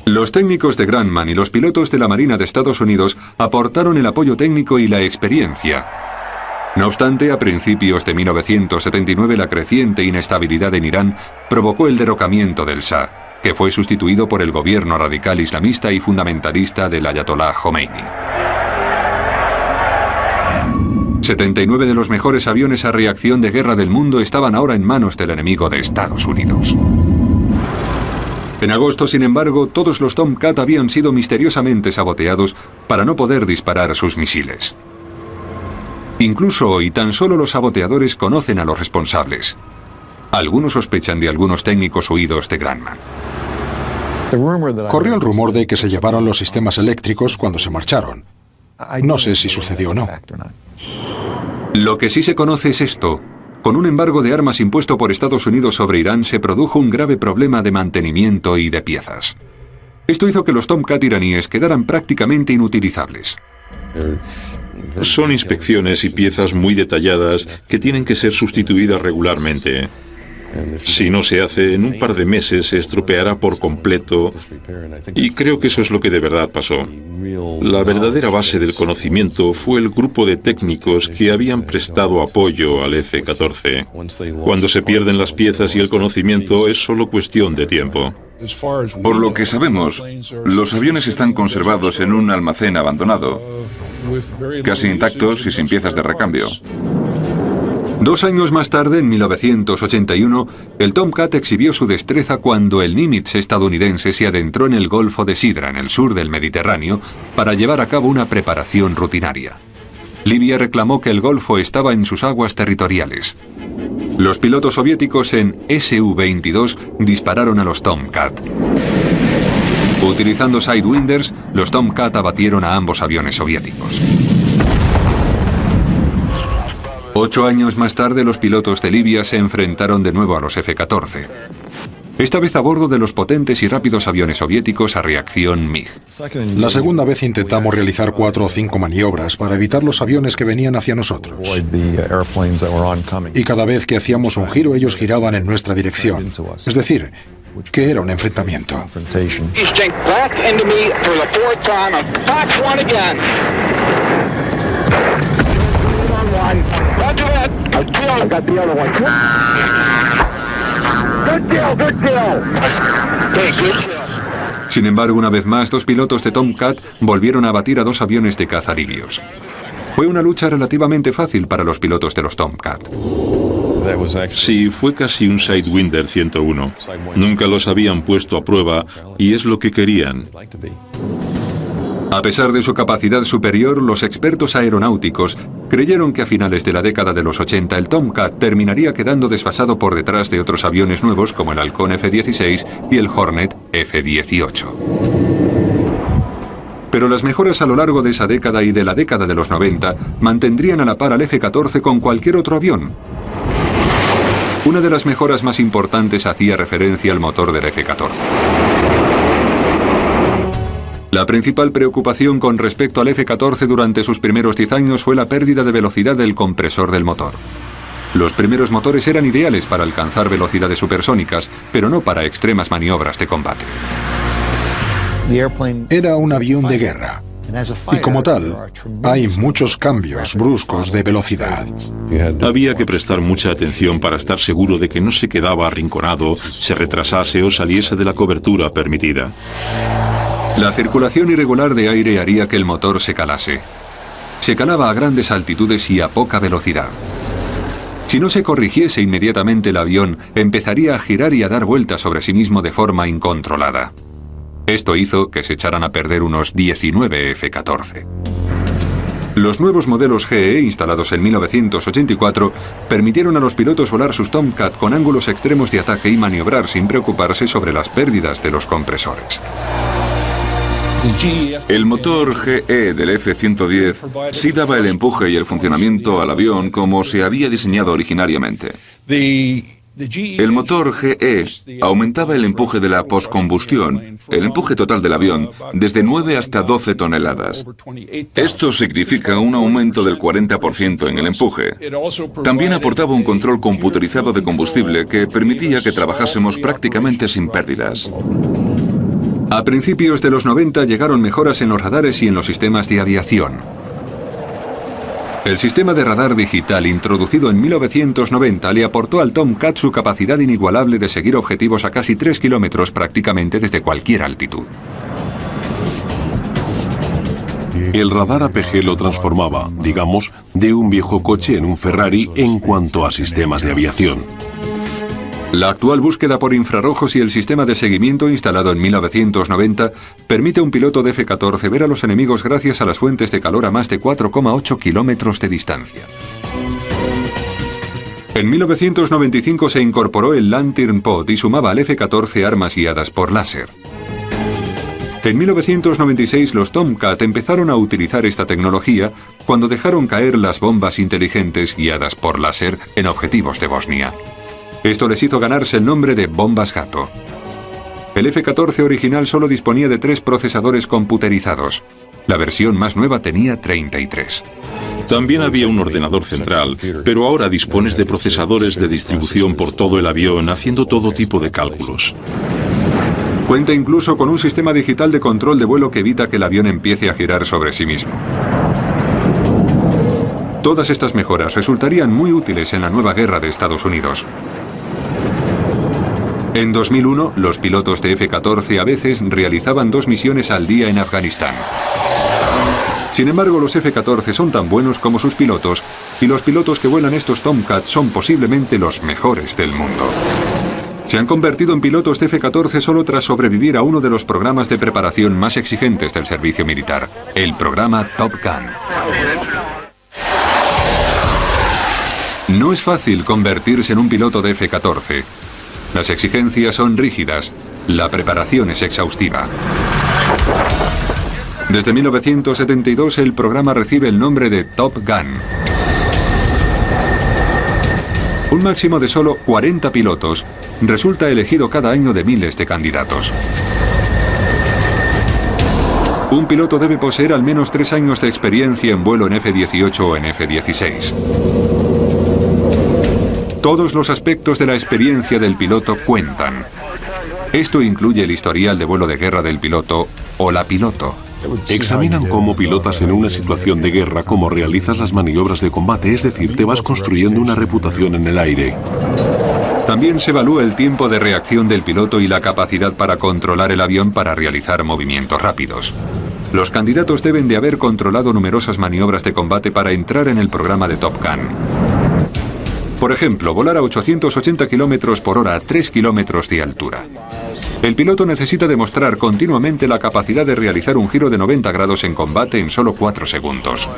Los técnicos de Grumman y los pilotos de la Marina de Estados Unidos aportaron el apoyo técnico y la experiencia. No obstante, a principios de 1979 la creciente inestabilidad en Irán provocó el derrocamiento del Shah, que fue sustituido por el gobierno radical islamista y fundamentalista del Ayatollah Khomeini. 79 de los mejores aviones a reacción de guerra del mundo estaban ahora en manos del enemigo de Estados Unidos. En agosto, sin embargo, todos los Tomcat habían sido misteriosamente saboteados para no poder disparar sus misiles. Incluso hoy, tan solo los saboteadores conocen a los responsables. Algunos sospechan de algunos técnicos huidos de Grumman. Corrió el rumor de que se llevaron los sistemas eléctricos cuando se marcharon. No sé si sucedió o no. Lo que sí se conoce es esto. Con un embargo de armas impuesto por Estados Unidos sobre Irán se produjo un grave problema de mantenimiento y de piezas. Esto hizo que los Tomcat iraníes quedaran prácticamente inutilizables. Son inspecciones y piezas muy detalladas que tienen que ser sustituidas regularmente. Si no se hace, en un par de meses se estropeará por completo y creo que eso es lo que de verdad pasó. La verdadera base del conocimiento fue el grupo de técnicos que habían prestado apoyo al F-14. Cuando se pierden las piezas y el conocimiento es solo cuestión de tiempo. Por lo que sabemos, los aviones están conservados en un almacén abandonado, casi intactos y sin piezas de recambio. 2 años más tarde, en 1981, el Tomcat exhibió su destreza cuando el Nimitz estadounidense se adentró en el Golfo de Sidra, en el sur del Mediterráneo, para llevar a cabo una preparación rutinaria. Libia reclamó que el Golfo estaba en sus aguas territoriales. Los pilotos soviéticos en Su-22 dispararon a los Tomcat. Utilizando Sidewinders, los Tomcat abatieron a ambos aviones soviéticos. 8 años más tarde, los pilotos de Libia se enfrentaron de nuevo a los F-14. Esta vez a bordo de los potentes y rápidos aviones soviéticos a reacción MiG. La segunda vez intentamos realizar 4 o 5 maniobras para evitar los aviones que venían hacia nosotros. Y cada vez que hacíamos un giro, ellos giraban en nuestra dirección. Es decir, que era un enfrentamiento. Sin embargo, una vez más, 2 pilotos de Tomcat volvieron a abatir a 2 aviones de caza libios. Fue una lucha relativamente fácil para los pilotos de los Tomcat. Sí, fue casi un Sidewinder 101. Nunca los habían puesto a prueba y es lo que querían. A pesar de su capacidad superior, los expertos aeronáuticos creyeron que a finales de la década de los 80 el Tomcat terminaría quedando desfasado por detrás de otros aviones nuevos como el Halcón F-16 y el Hornet F-18. Pero las mejoras a lo largo de esa década y de la década de los 90 mantendrían a la par al F-14 con cualquier otro avión. Una de las mejoras más importantes hacía referencia al motor del F-14. La principal preocupación con respecto al F-14 durante sus primeros 10 años fue la pérdida de velocidad del compresor del motor. Los primeros motores eran ideales para alcanzar velocidades supersónicas, pero no para extremas maniobras de combate. Era un avión de guerra. Y como tal, hay muchos cambios bruscos de velocidad. Había que prestar mucha atención para estar seguro de que no se quedaba arrinconado, se retrasase o saliese de la cobertura permitida. La circulación irregular de aire haría que el motor se calase. Se calaba a grandes altitudes y a poca velocidad. Si no se corrigiese inmediatamente el avión, empezaría a girar y a dar vueltas sobre sí mismo de forma incontrolada. Esto hizo que se echaran a perder unos 19 F-14. Los nuevos modelos GE, instalados en 1984, permitieron a los pilotos volar sus Tomcat con ángulos extremos de ataque y maniobrar sin preocuparse sobre las pérdidas de los compresores. El motor GE del F-110 sí daba el empuje y el funcionamiento al avión como se había diseñado originariamente. El motor GE aumentaba el empuje de la postcombustión, el empuje total del avión, desde 9 hasta 12 toneladas. Esto significa un aumento del 40% en el empuje. También aportaba un control computerizado de combustible que permitía que trabajásemos prácticamente sin pérdidas. A principios de los 90 llegaron mejoras en los radares y en los sistemas de aviación. El sistema de radar digital introducido en 1990 le aportó al Tomcat su capacidad inigualable de seguir objetivos a casi 3 kilómetros prácticamente desde cualquier altitud. El radar APG lo transformaba, digamos, de un viejo coche en un Ferrari en cuanto a sistemas de aviación. La actual búsqueda por infrarrojos y el sistema de seguimiento instalado en 1990 permite a un piloto de F-14 ver a los enemigos gracias a las fuentes de calor a más de 4,8 kilómetros de distancia. En 1995 se incorporó el Lantern Pod y sumaba al F-14 armas guiadas por láser. En 1996 los Tomcat empezaron a utilizar esta tecnología cuando dejaron caer las bombas inteligentes guiadas por láser en objetivos de Bosnia. Esto les hizo ganarse el nombre de bombas gato. El F-14 original solo disponía de 3 procesadores computerizados. La versión más nueva tenía 33. También había un ordenador central, pero ahora dispones de procesadores de distribución por todo el avión haciendo todo tipo de cálculos. Cuenta incluso con un sistema digital de control de vuelo que evita que el avión empiece a girar sobre sí mismo. Todas estas mejoras resultarían muy útiles en la nueva guerra de Estados Unidos. En 2001, los pilotos de F-14 a veces realizaban 2 misiones al día en Afganistán. Sin embargo, los F-14 son tan buenos como sus pilotos, y los pilotos que vuelan estos Tomcat son posiblemente los mejores del mundo. Se han convertido en pilotos de F-14 solo tras sobrevivir a uno de los programas de preparación más exigentes del servicio militar, el programa Top Gun. No es fácil convertirse en un piloto de F-14. Las exigencias son rígidas, la preparación es exhaustiva. Desde 1972 el programa recibe el nombre de Top Gun. Un máximo de solo 40 pilotos resulta elegido cada año de miles de candidatos. Un piloto debe poseer al menos 3 años de experiencia en vuelo en F-18 o en F-16. Todos los aspectos de la experiencia del piloto cuentan. Esto incluye el historial de vuelo de guerra del piloto o la piloto. Examinan cómo pilotas en una situación de guerra, cómo realizas las maniobras de combate, es decir, te vas construyendo una reputación en el aire. También se evalúa el tiempo de reacción del piloto y la capacidad para controlar el avión para realizar movimientos rápidos. Los candidatos deben de haber controlado numerosas maniobras de combate para entrar en el programa de Top Gun. Por ejemplo, volar a 880 km por hora a 3 kilómetros de altura. El piloto necesita demostrar continuamente la capacidad de realizar un giro de 90 grados en combate en solo 4 segundos.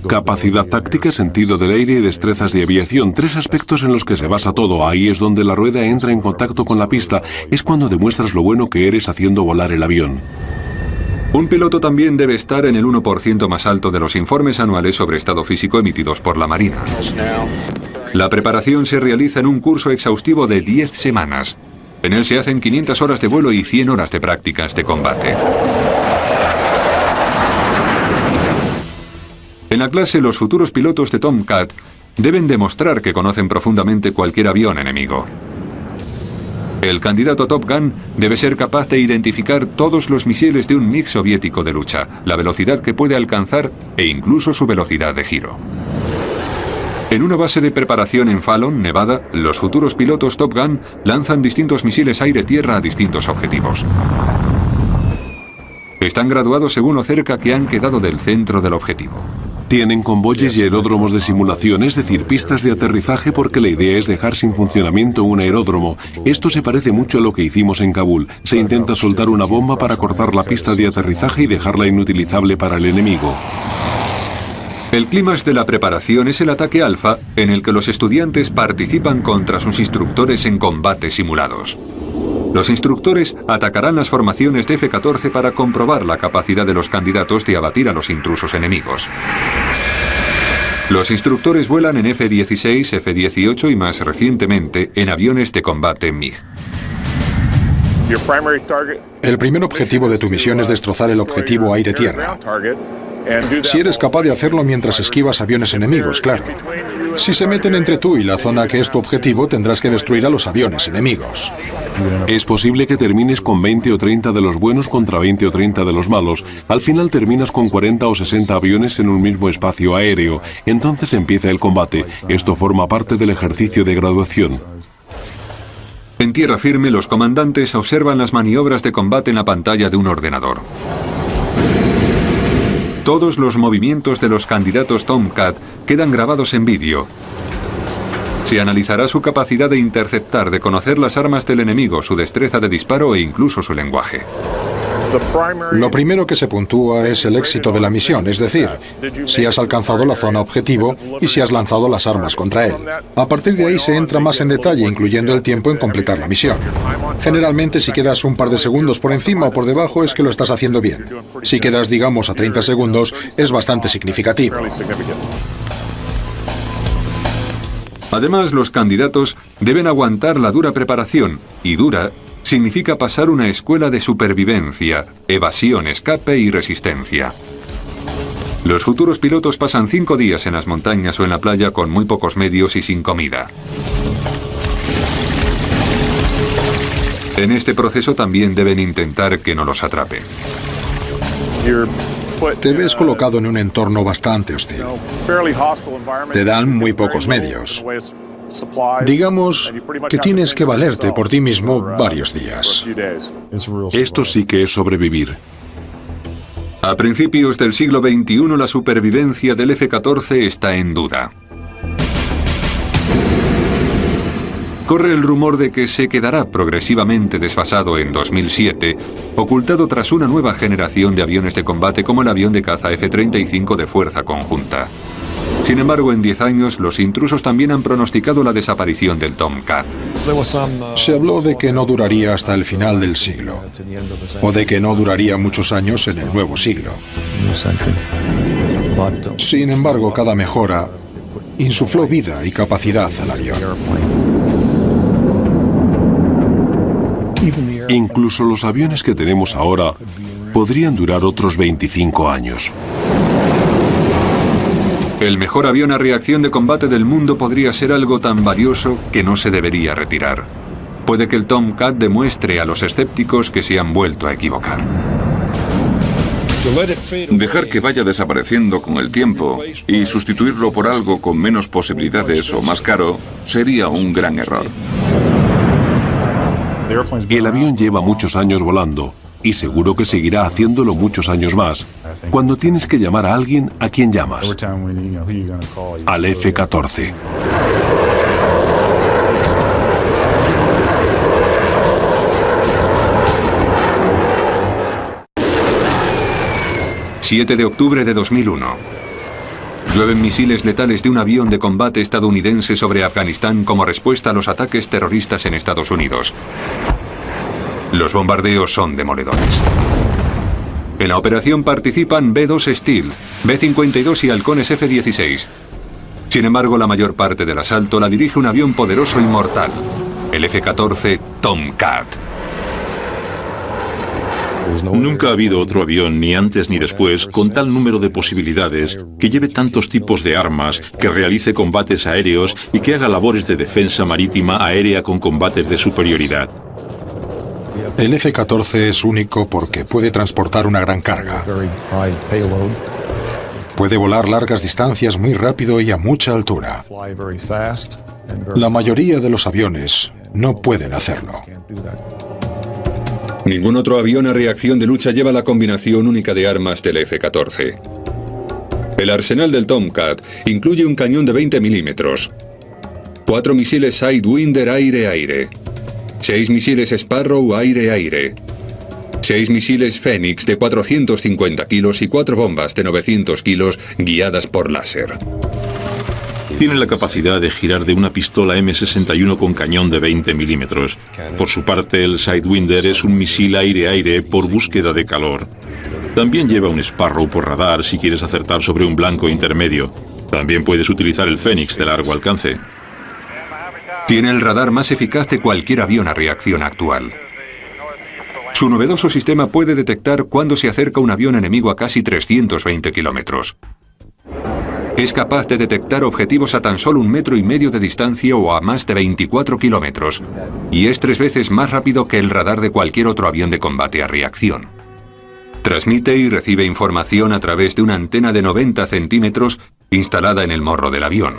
Capacidad táctica, sentido del aire y destrezas de aviación, 3 aspectos en los que se basa todo. Ahí es donde la rueda entra en contacto con la pista, es cuando demuestras lo bueno que eres haciendo volar el avión. Un piloto también debe estar en el 1% más alto de los informes anuales sobre estado físico emitidos por la Marina. La preparación se realiza en un curso exhaustivo de 10 semanas. En él se hacen 500 horas de vuelo y 100 horas de prácticas de combate. En la clase, los futuros pilotos de Tomcat deben demostrar que conocen profundamente cualquier avión enemigo. El candidato Top Gun debe ser capaz de identificar todos los misiles de un MiG soviético de lucha, la velocidad que puede alcanzar e incluso su velocidad de giro. En una base de preparación en Fallon, Nevada, los futuros pilotos Top Gun lanzan distintos misiles aire-tierra a distintos objetivos. Están graduados según lo cerca que han quedado del centro del objetivo. Tienen convoyes y aeródromos de simulación, es decir, pistas de aterrizaje, porque la idea es dejar sin funcionamiento un aeródromo. Esto se parece mucho a lo que hicimos en Kabul. Se intenta soltar una bomba para cortar la pista de aterrizaje y dejarla inutilizable para el enemigo. El clímax de la preparación es el ataque alfa, en el que los estudiantes participan contra sus instructores en combates simulados. Los instructores atacarán las formaciones de F-14 para comprobar la capacidad de los candidatos de abatir a los intrusos enemigos. Los instructores vuelan en F-16, F-18 y más recientemente en aviones de combate MiG. El primer objetivo de tu misión es destrozar el objetivo aire-tierra. Si eres capaz de hacerlo mientras esquivas aviones enemigos, claro. Si se meten entre tú y la zona que es tu objetivo, tendrás que destruir a los aviones enemigos. Es posible que termines con 20 o 30 de los buenos contra 20 o 30 de los malos. Al final terminas con 40 o 60 aviones en un mismo espacio aéreo. Entonces empieza el combate. Esto forma parte del ejercicio de graduación. En tierra firme, los comandantes observan las maniobras de combate en la pantalla de un ordenador. Todos los movimientos de los candidatos Tomcat quedan grabados en vídeo. Se analizará su capacidad de interceptar, de conocer las armas del enemigo, su destreza de disparo e incluso su lenguaje. Lo primero que se puntúa es el éxito de la misión, es decir, si has alcanzado la zona objetivo y si has lanzado las armas contra él. A partir de ahí se entra más en detalle, incluyendo el tiempo en completar la misión. Generalmente, si quedas un par de segundos por encima o por debajo, es que lo estás haciendo bien. Si quedas, digamos, a 30 segundos, es bastante significativo. Además, los candidatos deben aguantar la dura preparación, y dura significa pasar una escuela de supervivencia, evasión, escape y resistencia. Los futuros pilotos pasan 5 días en las montañas o en la playa con muy pocos medios y sin comida. En este proceso también deben intentar que no los atrapen. Te ves colocado en un entorno bastante hostil. Te dan muy pocos medios. Digamos que tienes que valerte por ti mismo varios días. Esto sí que es sobrevivir. A principios del siglo XXI, la supervivencia del F-14 está en duda. Corre el rumor de que se quedará progresivamente desfasado en 2007, ocultado tras una nueva generación de aviones de combate como el avión de caza F-35 de fuerza conjunta. Sin embargo, en 10 años, los intrusos también han pronosticado la desaparición del Tomcat. Se habló de que no duraría hasta el final del siglo, o de que no duraría muchos años en el nuevo siglo. Sin embargo, cada mejora insufló vida y capacidad al avión. Incluso los aviones que tenemos ahora podrían durar otros 25 años. El mejor avión a reacción de combate del mundo podría ser algo tan valioso que no se debería retirar. Puede que el Tomcat demuestre a los escépticos que se han vuelto a equivocar. Dejar que vaya desapareciendo con el tiempo y sustituirlo por algo con menos posibilidades o más caro sería un gran error. El avión lleva muchos años volando y seguro que seguirá haciéndolo muchos años más. Cuando tienes que llamar a alguien, ¿a quién llamas? Al F-14. ...7 de octubre de 2001... Llueven misiles letales de un avión de combate estadounidense sobre Afganistán como respuesta a los ataques terroristas en Estados Unidos. Los bombardeos son demoledores. En la operación participan B-2 Stealth, B-52 y halcones F-16. Sin embargo, la mayor parte del asalto la dirige un avión poderoso y mortal, el F-14 Tomcat. Nunca ha habido otro avión, ni antes ni después, con tal número de posibilidades, que lleve tantos tipos de armas, que realice combates aéreos y que haga labores de defensa marítima aérea con combates de superioridad. El F-14 es único porque puede transportar una gran carga. Puede volar largas distancias muy rápido y a mucha altura. La mayoría de los aviones no pueden hacerlo. Ningún otro avión a reacción de lucha lleva la combinación única de armas del F-14. El arsenal del Tomcat incluye un cañón de 20 milímetros, 4 misiles Sidewinder aire-aire, 6 misiles Sparrow aire-aire, 6 misiles Phoenix de 450 kilos y 4 bombas de 900 kilos guiadas por láser. Tiene la capacidad de girar de una pistola M61 con cañón de 20 milímetros. Por su parte, el Sidewinder es un misil aire-aire por búsqueda de calor. También lleva un Sparrow por radar si quieres acertar sobre un blanco intermedio. También puedes utilizar el Phoenix de largo alcance. Tiene el radar más eficaz de cualquier avión a reacción actual. Su novedoso sistema puede detectar cuando se acerca un avión enemigo a casi 320 kilómetros. Es capaz de detectar objetivos a tan solo 1,5 metros de distancia o a más de 24 kilómetros, y es 3 veces más rápido que el radar de cualquier otro avión de combate a reacción. Transmite y recibe información a través de una antena de 90 centímetros instalada en el morro del avión.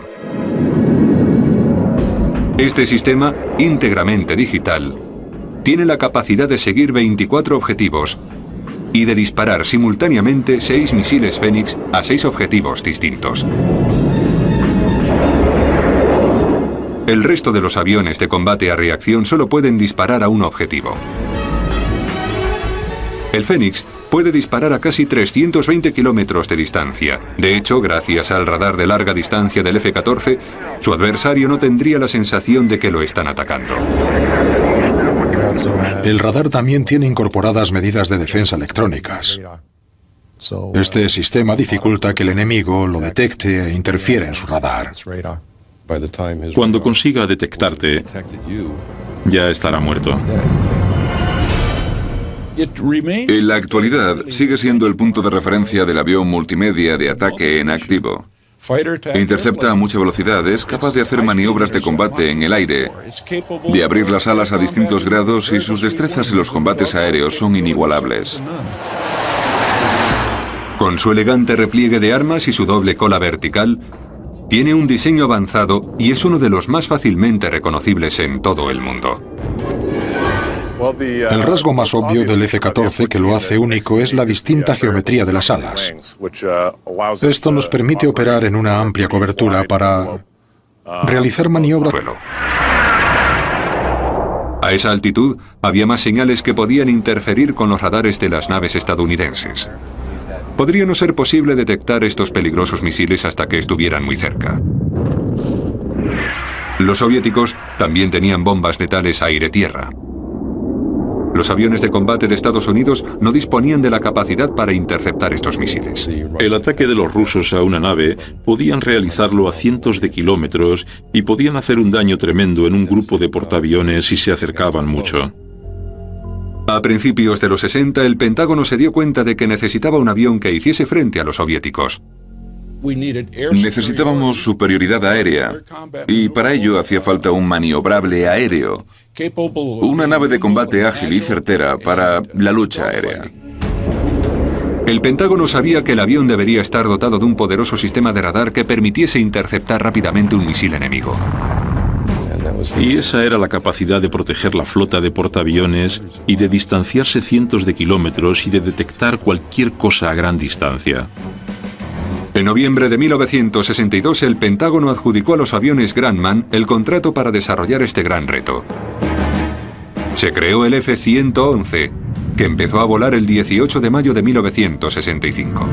Este sistema, íntegramente digital, tiene la capacidad de seguir 24 objetivos y de disparar simultáneamente 6 misiles Phoenix a 6 objetivos distintos. El resto de los aviones de combate a reacción solo pueden disparar a un objetivo. El Phoenix puede disparar a casi 320 kilómetros de distancia. De hecho, gracias al radar de larga distancia del F-14, su adversario no tendría la sensación de que lo están atacando. El radar también tiene incorporadas medidas de defensa electrónicas. Este sistema dificulta que el enemigo lo detecte e interfiera en su radar. Cuando consiga detectarte, ya estará muerto. En la actualidad, sigue siendo el punto de referencia del avión multimedia de ataque en activo. Intercepta a mucha velocidad, es capaz de hacer maniobras de combate en el aire, de abrir las alas a distintos grados y sus destrezas en los combates aéreos son inigualables. Con su elegante repliegue de armas y su doble cola vertical, tiene un diseño avanzado y es uno de los más fácilmente reconocibles en todo el mundo. El rasgo más obvio del F-14 que lo hace único es la distinta geometría de las alas. Esto nos permite operar en una amplia cobertura para realizar maniobras. A esa altitud, había más señales que podían interferir con los radares de las naves estadounidenses. Podría no ser posible detectar estos peligrosos misiles hasta que estuvieran muy cerca. Los soviéticos también tenían bombas letales aire-tierra. Los aviones de combate de Estados Unidos no disponían de la capacidad para interceptar estos misiles. El ataque de los rusos a una nave podían realizarlo a cientos de kilómetros y podían hacer un daño tremendo en un grupo de portaaviones si se acercaban mucho. A principios de los 60, el Pentágono se dio cuenta de que necesitaba un avión que hiciese frente a los soviéticos. Necesitábamos superioridad aérea y para ello hacía falta un maniobrable aéreo, una nave de combate ágil y certera para la lucha aérea. El Pentágono sabía que el avión debería estar dotado de un poderoso sistema de radar que permitiese interceptar rápidamente un misil enemigo. Y esa era la capacidad de proteger la flota de portaaviones y de distanciarse cientos de kilómetros y de detectar cualquier cosa a gran distancia. En noviembre de 1962, el Pentágono adjudicó a los aviones Grumman el contrato para desarrollar este gran reto. Se creó el F-111, que empezó a volar el 18 de mayo de 1965.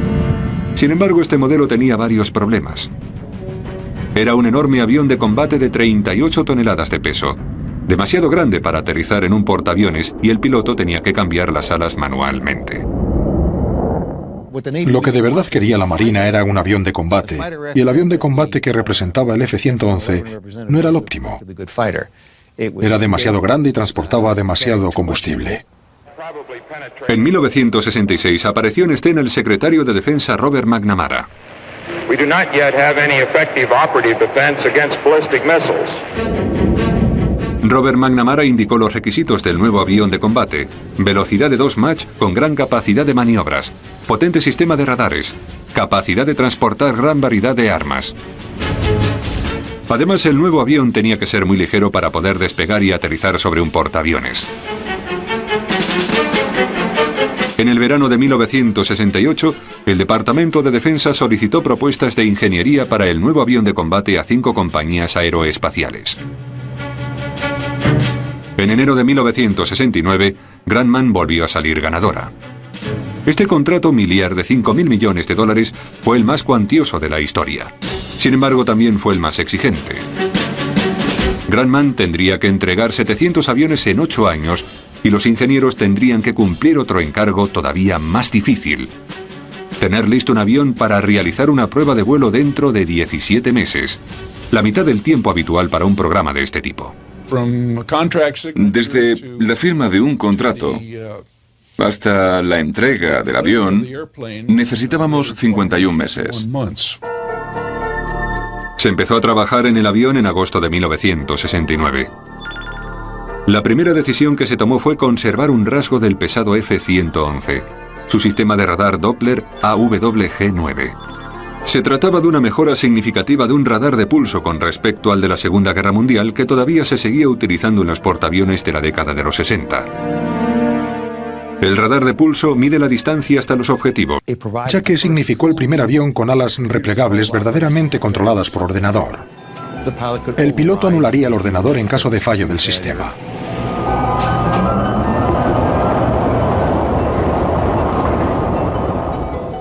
Sin embargo, este modelo tenía varios problemas. Era un enorme avión de combate de 38 toneladas de peso, demasiado grande para aterrizar en un portaaviones, y el piloto tenía que cambiar las alas manualmente. Lo que de verdad quería la Marina era un avión de combate, y el avión de combate que representaba el F-111 no era el óptimo. Era demasiado grande y transportaba demasiado combustible. En 1966 apareció en escena el secretario de Defensa Robert McNamara. Robert McNamara indicó los requisitos del nuevo avión de combate: velocidad de 2 Mach con gran capacidad de maniobras, potente sistema de radares, capacidad de transportar gran variedad de armas. Además, el nuevo avión tenía que ser muy ligero para poder despegar y aterrizar sobre un portaaviones. En el verano de 1968, el Departamento de Defensa solicitó propuestas de ingeniería para el nuevo avión de combate a 5 compañías aeroespaciales. En enero de 1969, Grumman volvió a salir ganadora. Este contrato miliar de $5.000 millones fue el más cuantioso de la historia. Sin embargo, también fue el más exigente. Grumman tendría que entregar 700 aviones en 8 años y los ingenieros tendrían que cumplir otro encargo todavía más difícil: tener listo un avión para realizar una prueba de vuelo dentro de 17 meses, la mitad del tiempo habitual para un programa de este tipo. Desde la firma de un contrato hasta la entrega del avión, necesitábamos 51 meses. Se empezó a trabajar en el avión en agosto de 1969. La primera decisión que se tomó fue conservar un rasgo del pesado F-111, su sistema de radar Doppler AWG-9. Se trataba de una mejora significativa de un radar de pulso con respecto al de la Segunda Guerra Mundial, que todavía se seguía utilizando en los portaaviones de la década de los 60. El radar de pulso mide la distancia hasta los objetivos, ya que significó el primer avión con alas replegables verdaderamente controladas por ordenador. El piloto anularía el ordenador en caso de fallo del sistema.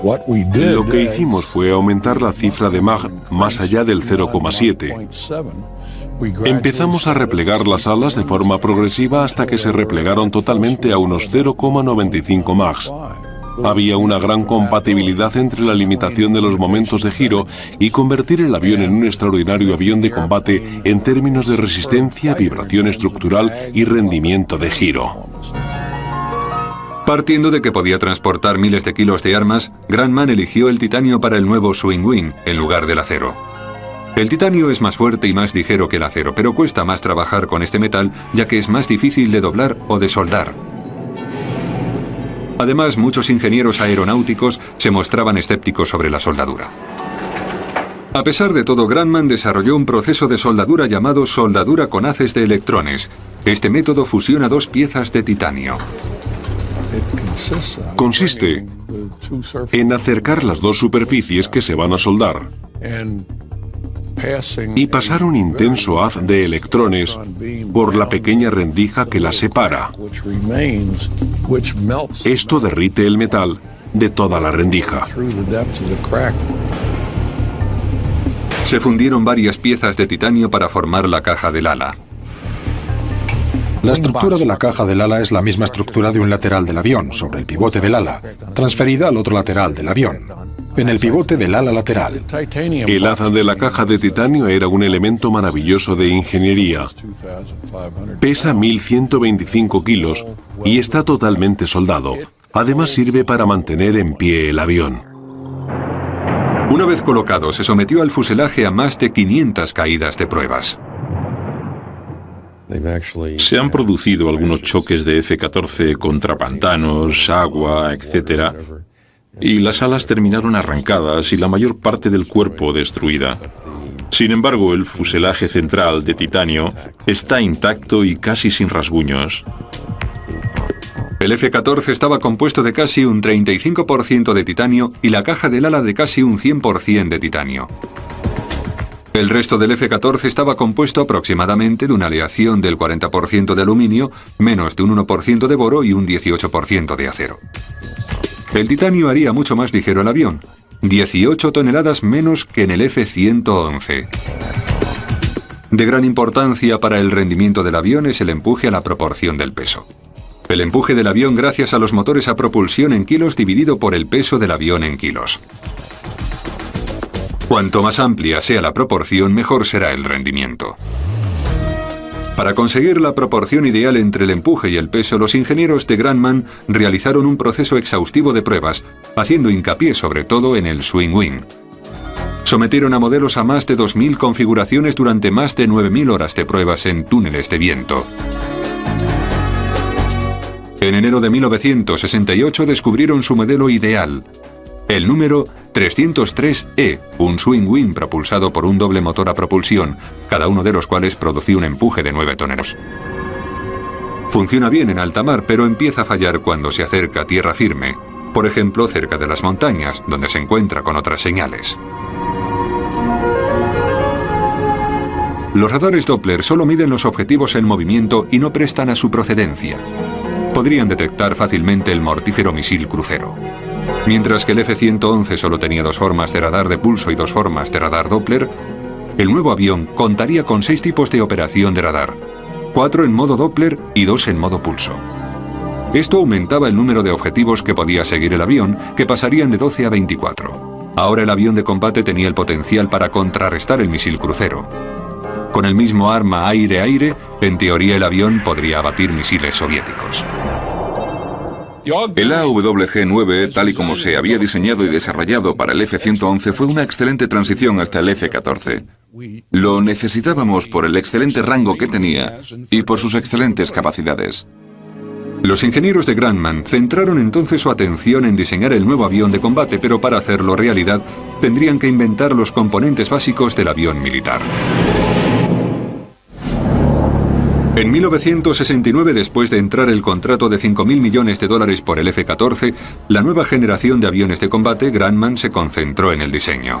Lo que hicimos fue aumentar la cifra de Mach más allá del 0,7. Empezamos a replegar las alas de forma progresiva hasta que se replegaron totalmente a unos 0,95 Mach. Había una gran compatibilidad entre la limitación de los momentos de giro y convertir el avión en un extraordinario avión de combate en términos de resistencia, vibración estructural y rendimiento de giro. Partiendo de que podía transportar miles de kilos de armas, Grumman eligió el titanio para el nuevo Swing Wing en lugar del acero. El titanio es más fuerte y más ligero que el acero, pero cuesta más trabajar con este metal, ya que es más difícil de doblar o de soldar. Además, muchos ingenieros aeronáuticos se mostraban escépticos sobre la soldadura. A pesar de todo, Grumman desarrolló un proceso de soldadura llamado soldadura con haces de electrones. Este método fusiona 2 piezas de titanio. Consiste en acercar las 2 superficies que se van a soldar y pasar un intenso haz de electrones por la pequeña rendija que las separa. Esto derrite el metal de toda la rendija. Se fundieron varias piezas de titanio para formar la caja del ala. La estructura de la caja del ala es la misma estructura de un lateral del avión, sobre el pivote del ala, transferida al otro lateral del avión, en el pivote del ala lateral. El haz de la caja de titanio era un elemento maravilloso de ingeniería. Pesa 1.125 kilos y está totalmente soldado. Además sirve para mantener en pie el avión. Una vez colocado, se sometió al fuselaje a más de 500 caídas de pruebas. Se han producido algunos choques de F-14 contra pantanos, agua, etc. Y las alas terminaron arrancadas y la mayor parte del cuerpo destruida. Sin embargo, el fuselaje central de titanio está intacto y casi sin rasguños. El F-14 estaba compuesto de casi un 35% de titanio y la caja del ala de casi un 100% de titanio. El resto del F-14 estaba compuesto aproximadamente de una aleación del 40% de aluminio, menos de un 1% de boro y un 18% de acero. El titanio haría mucho más ligero el avión, 18 toneladas menos que en el F-111. De gran importancia para el rendimiento del avión es el empuje a la proporción del peso. El empuje del avión gracias a los motores a propulsión en kilos dividido por el peso del avión en kilos. Cuanto más amplia sea la proporción, mejor será el rendimiento. Para conseguir la proporción ideal entre el empuje y el peso, los ingenieros de Grumman realizaron un proceso exhaustivo de pruebas, haciendo hincapié sobre todo en el swing wing. Sometieron a modelos a más de 2.000 configuraciones durante más de 9.000 horas de pruebas en túneles de viento. En enero de 1968 descubrieron su modelo ideal, el número 303E, un swing wing propulsado por un doble motor a propulsión, cada uno de los cuales producía un empuje de 9 toneladas. Funciona bien en alta mar, pero empieza a fallar cuando se acerca a tierra firme, por ejemplo cerca de las montañas, donde se encuentra con otras señales. Los radares Doppler solo miden los objetivos en movimiento y no prestan a su procedencia. Podrían detectar fácilmente el mortífero misil crucero. Mientras que el F-111 solo tenía 2 formas de radar de pulso y 2 formas de radar Doppler, el nuevo avión contaría con 6 tipos de operación de radar, 4 en modo Doppler y 2 en modo pulso. Esto aumentaba el número de objetivos que podía seguir el avión, que pasarían de 12 a 24. Ahora el avión de combate tenía el potencial para contrarrestar el misil crucero. Con el mismo arma aire-aire, en teoría el avión podría abatir misiles soviéticos. El AWG-9, tal y como se había diseñado y desarrollado para el F-111, fue una excelente transición hasta el F-14. Lo necesitábamos por el excelente rango que tenía y por sus excelentes capacidades. Los ingenieros de Grumman centraron entonces su atención en diseñar el nuevo avión de combate, pero para hacerlo realidad tendrían que inventar los componentes básicos del avión militar. En 1969, después de entrar el contrato de $5.000 millones por el F-14, la nueva generación de aviones de combate, Grumman se concentró en el diseño.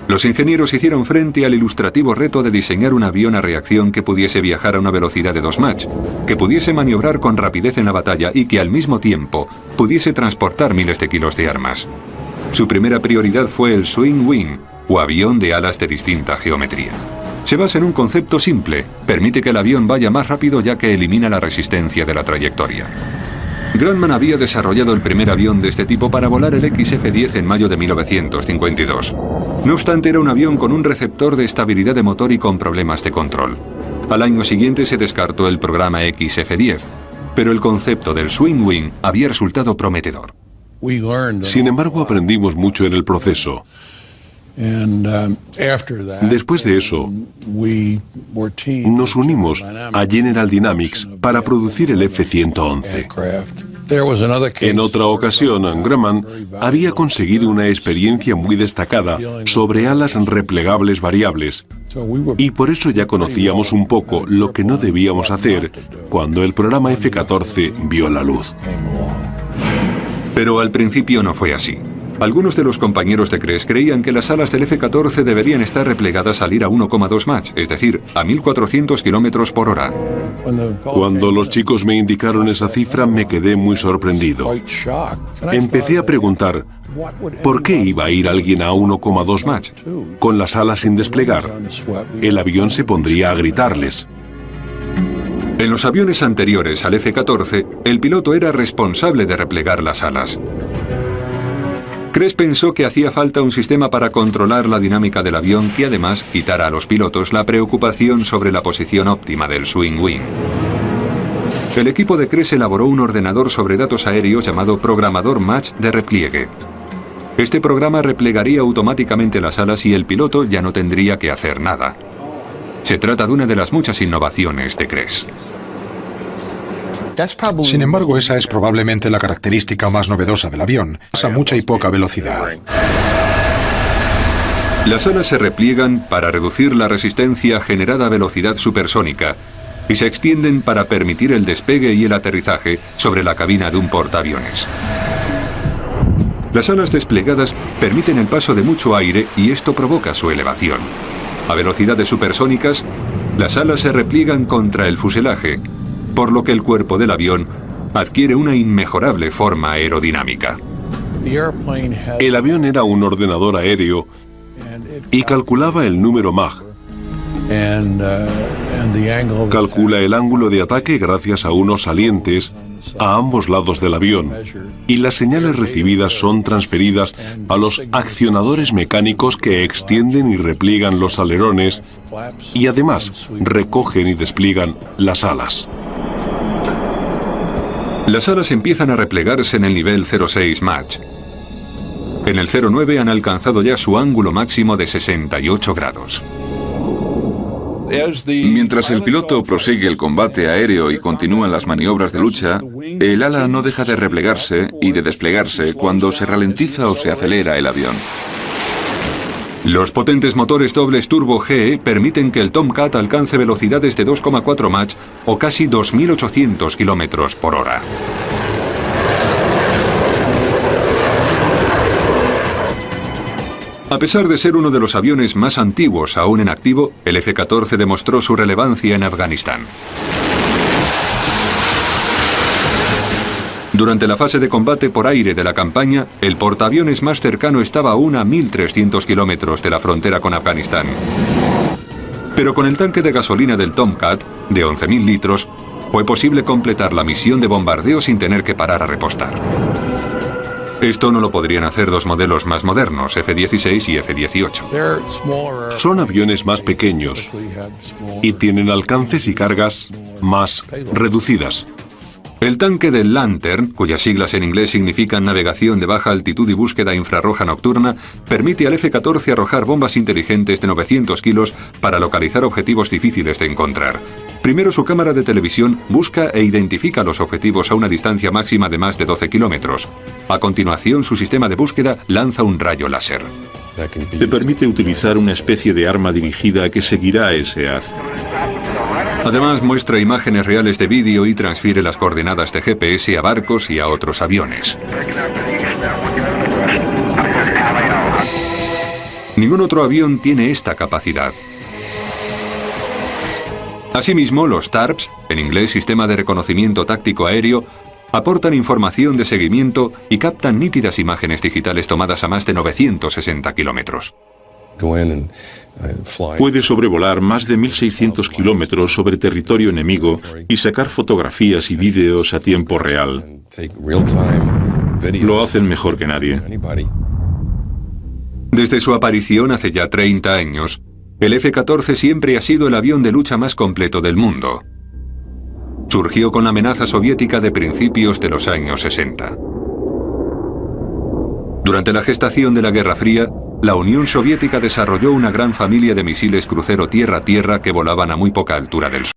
Los ingenieros hicieron frente al ilustrativo reto de diseñar un avión a reacción que pudiese viajar a una velocidad de 2 Mach, que pudiese maniobrar con rapidez en la batalla y que al mismo tiempo pudiese transportar miles de kilos de armas. Su primera prioridad fue el swing wing, o avión de alas de distinta geometría. Se basa en un concepto simple, permite que el avión vaya más rápido ya que elimina la resistencia de la trayectoria. Grumman había desarrollado el primer avión de este tipo para volar el XF-10 en mayo de 1952. No obstante, era un avión con un receptor de estabilidad de motor y con problemas de control. Al año siguiente se descartó el programa XF-10, pero el concepto del swing wing había resultado prometedor. Sin embargo, aprendimos mucho en el proceso. Después de eso, nos unimos a General Dynamics para producir el F-111. En otra ocasión, Grumman había conseguido una experiencia muy destacada sobre alas replegables variables, y por eso ya conocíamos un poco lo que no debíamos hacer cuando el programa F-14 vio la luz. Pero al principio no fue así. Algunos de los compañeros de Kress creían que las alas del F-14 deberían estar replegadas al ir a 1,2 Mach, es decir, a 1.400 km por hora. Cuando los chicos me indicaron esa cifra, me quedé muy sorprendido. Empecé a preguntar, ¿por qué iba a ir alguien a 1,2 Mach? Con las alas sin desplegar. El avión se pondría a gritarles. En los aviones anteriores al F-14, el piloto era responsable de replegar las alas. Kress pensó que hacía falta un sistema para controlar la dinámica del avión que además quitara a los pilotos la preocupación sobre la posición óptima del swing wing. El equipo de Kress elaboró un ordenador sobre datos aéreos llamado Programador Mach de repliegue. Este programa replegaría automáticamente las alas y el piloto ya no tendría que hacer nada. Se trata de una de las muchas innovaciones de Kress. Sin embargo, esa es probablemente la característica más novedosa del avión, a mucha y poca velocidad. Las alas se repliegan para reducir la resistencia generada a velocidad supersónica y se extienden para permitir el despegue y el aterrizaje sobre la cabina de un portaaviones. Las alas desplegadas permiten el paso de mucho aire y esto provoca su elevación. A velocidades supersónicas, las alas se repliegan contra el fuselaje, por lo que el cuerpo del avión adquiere una inmejorable forma aerodinámica. El avión era un ordenador aéreo y calculaba el número Mach. Calcula el ángulo de ataque gracias a unos salientes a ambos lados del avión, y las señales recibidas son transferidas a los accionadores mecánicos que extienden y repliegan los alerones y además recogen y despliegan las alas. Las alas empiezan a replegarse en el nivel 06 Mach. En el 09 han alcanzado ya su ángulo máximo de 68 grados. Mientras el piloto prosigue el combate aéreo y continúan las maniobras de lucha, el ala no deja de replegarse y de desplegarse cuando se ralentiza o se acelera el avión. Los potentes motores dobles turbo GE permiten que el Tomcat alcance velocidades de 2,4 Mach o casi 2.800 km por hora. A pesar de ser uno de los aviones más antiguos aún en activo, el F-14 demostró su relevancia en Afganistán. Durante la fase de combate por aire de la campaña, el portaaviones más cercano estaba aún a 1.300 kilómetros de la frontera con Afganistán. Pero con el tanque de gasolina del Tomcat, de 11.000 litros, fue posible completar la misión de bombardeo sin tener que parar a repostar. Esto no lo podrían hacer dos modelos más modernos, F-16 y F-18. Son aviones más pequeños y tienen alcances y cargas más reducidas. El tanque del Lantern, cuyas siglas en inglés significan navegación de baja altitud y búsqueda infrarroja nocturna, permite al F-14 arrojar bombas inteligentes de 900 kilos para localizar objetivos difíciles de encontrar. Primero su cámara de televisión busca e identifica los objetivos a una distancia máxima de más de 12 kilómetros. A continuación, su sistema de búsqueda lanza un rayo láser. Te permite utilizar una especie de arma dirigida que seguirá ese haz. Además, muestra imágenes reales de vídeo y transfiere las coordenadas de GPS a barcos y a otros aviones. Ningún otro avión tiene esta capacidad. Asimismo, los TARPs, en inglés Sistema de Reconocimiento Táctico Aéreo, aportan información de seguimiento y captan nítidas imágenes digitales tomadas a más de 960 kilómetros. Puede sobrevolar más de 1.600 kilómetros sobre territorio enemigo y sacar fotografías y vídeos a tiempo real. Lo hacen mejor que nadie. Desde su aparición hace ya 30 años, el F-14 siempre ha sido el avión de lucha más completo del mundo. Surgió con la amenaza soviética de principios de los años 60. Durante la gestación de la Guerra Fría, la Unión Soviética desarrolló una gran familia de misiles crucero tierra-tierra que volaban a muy poca altura del suelo.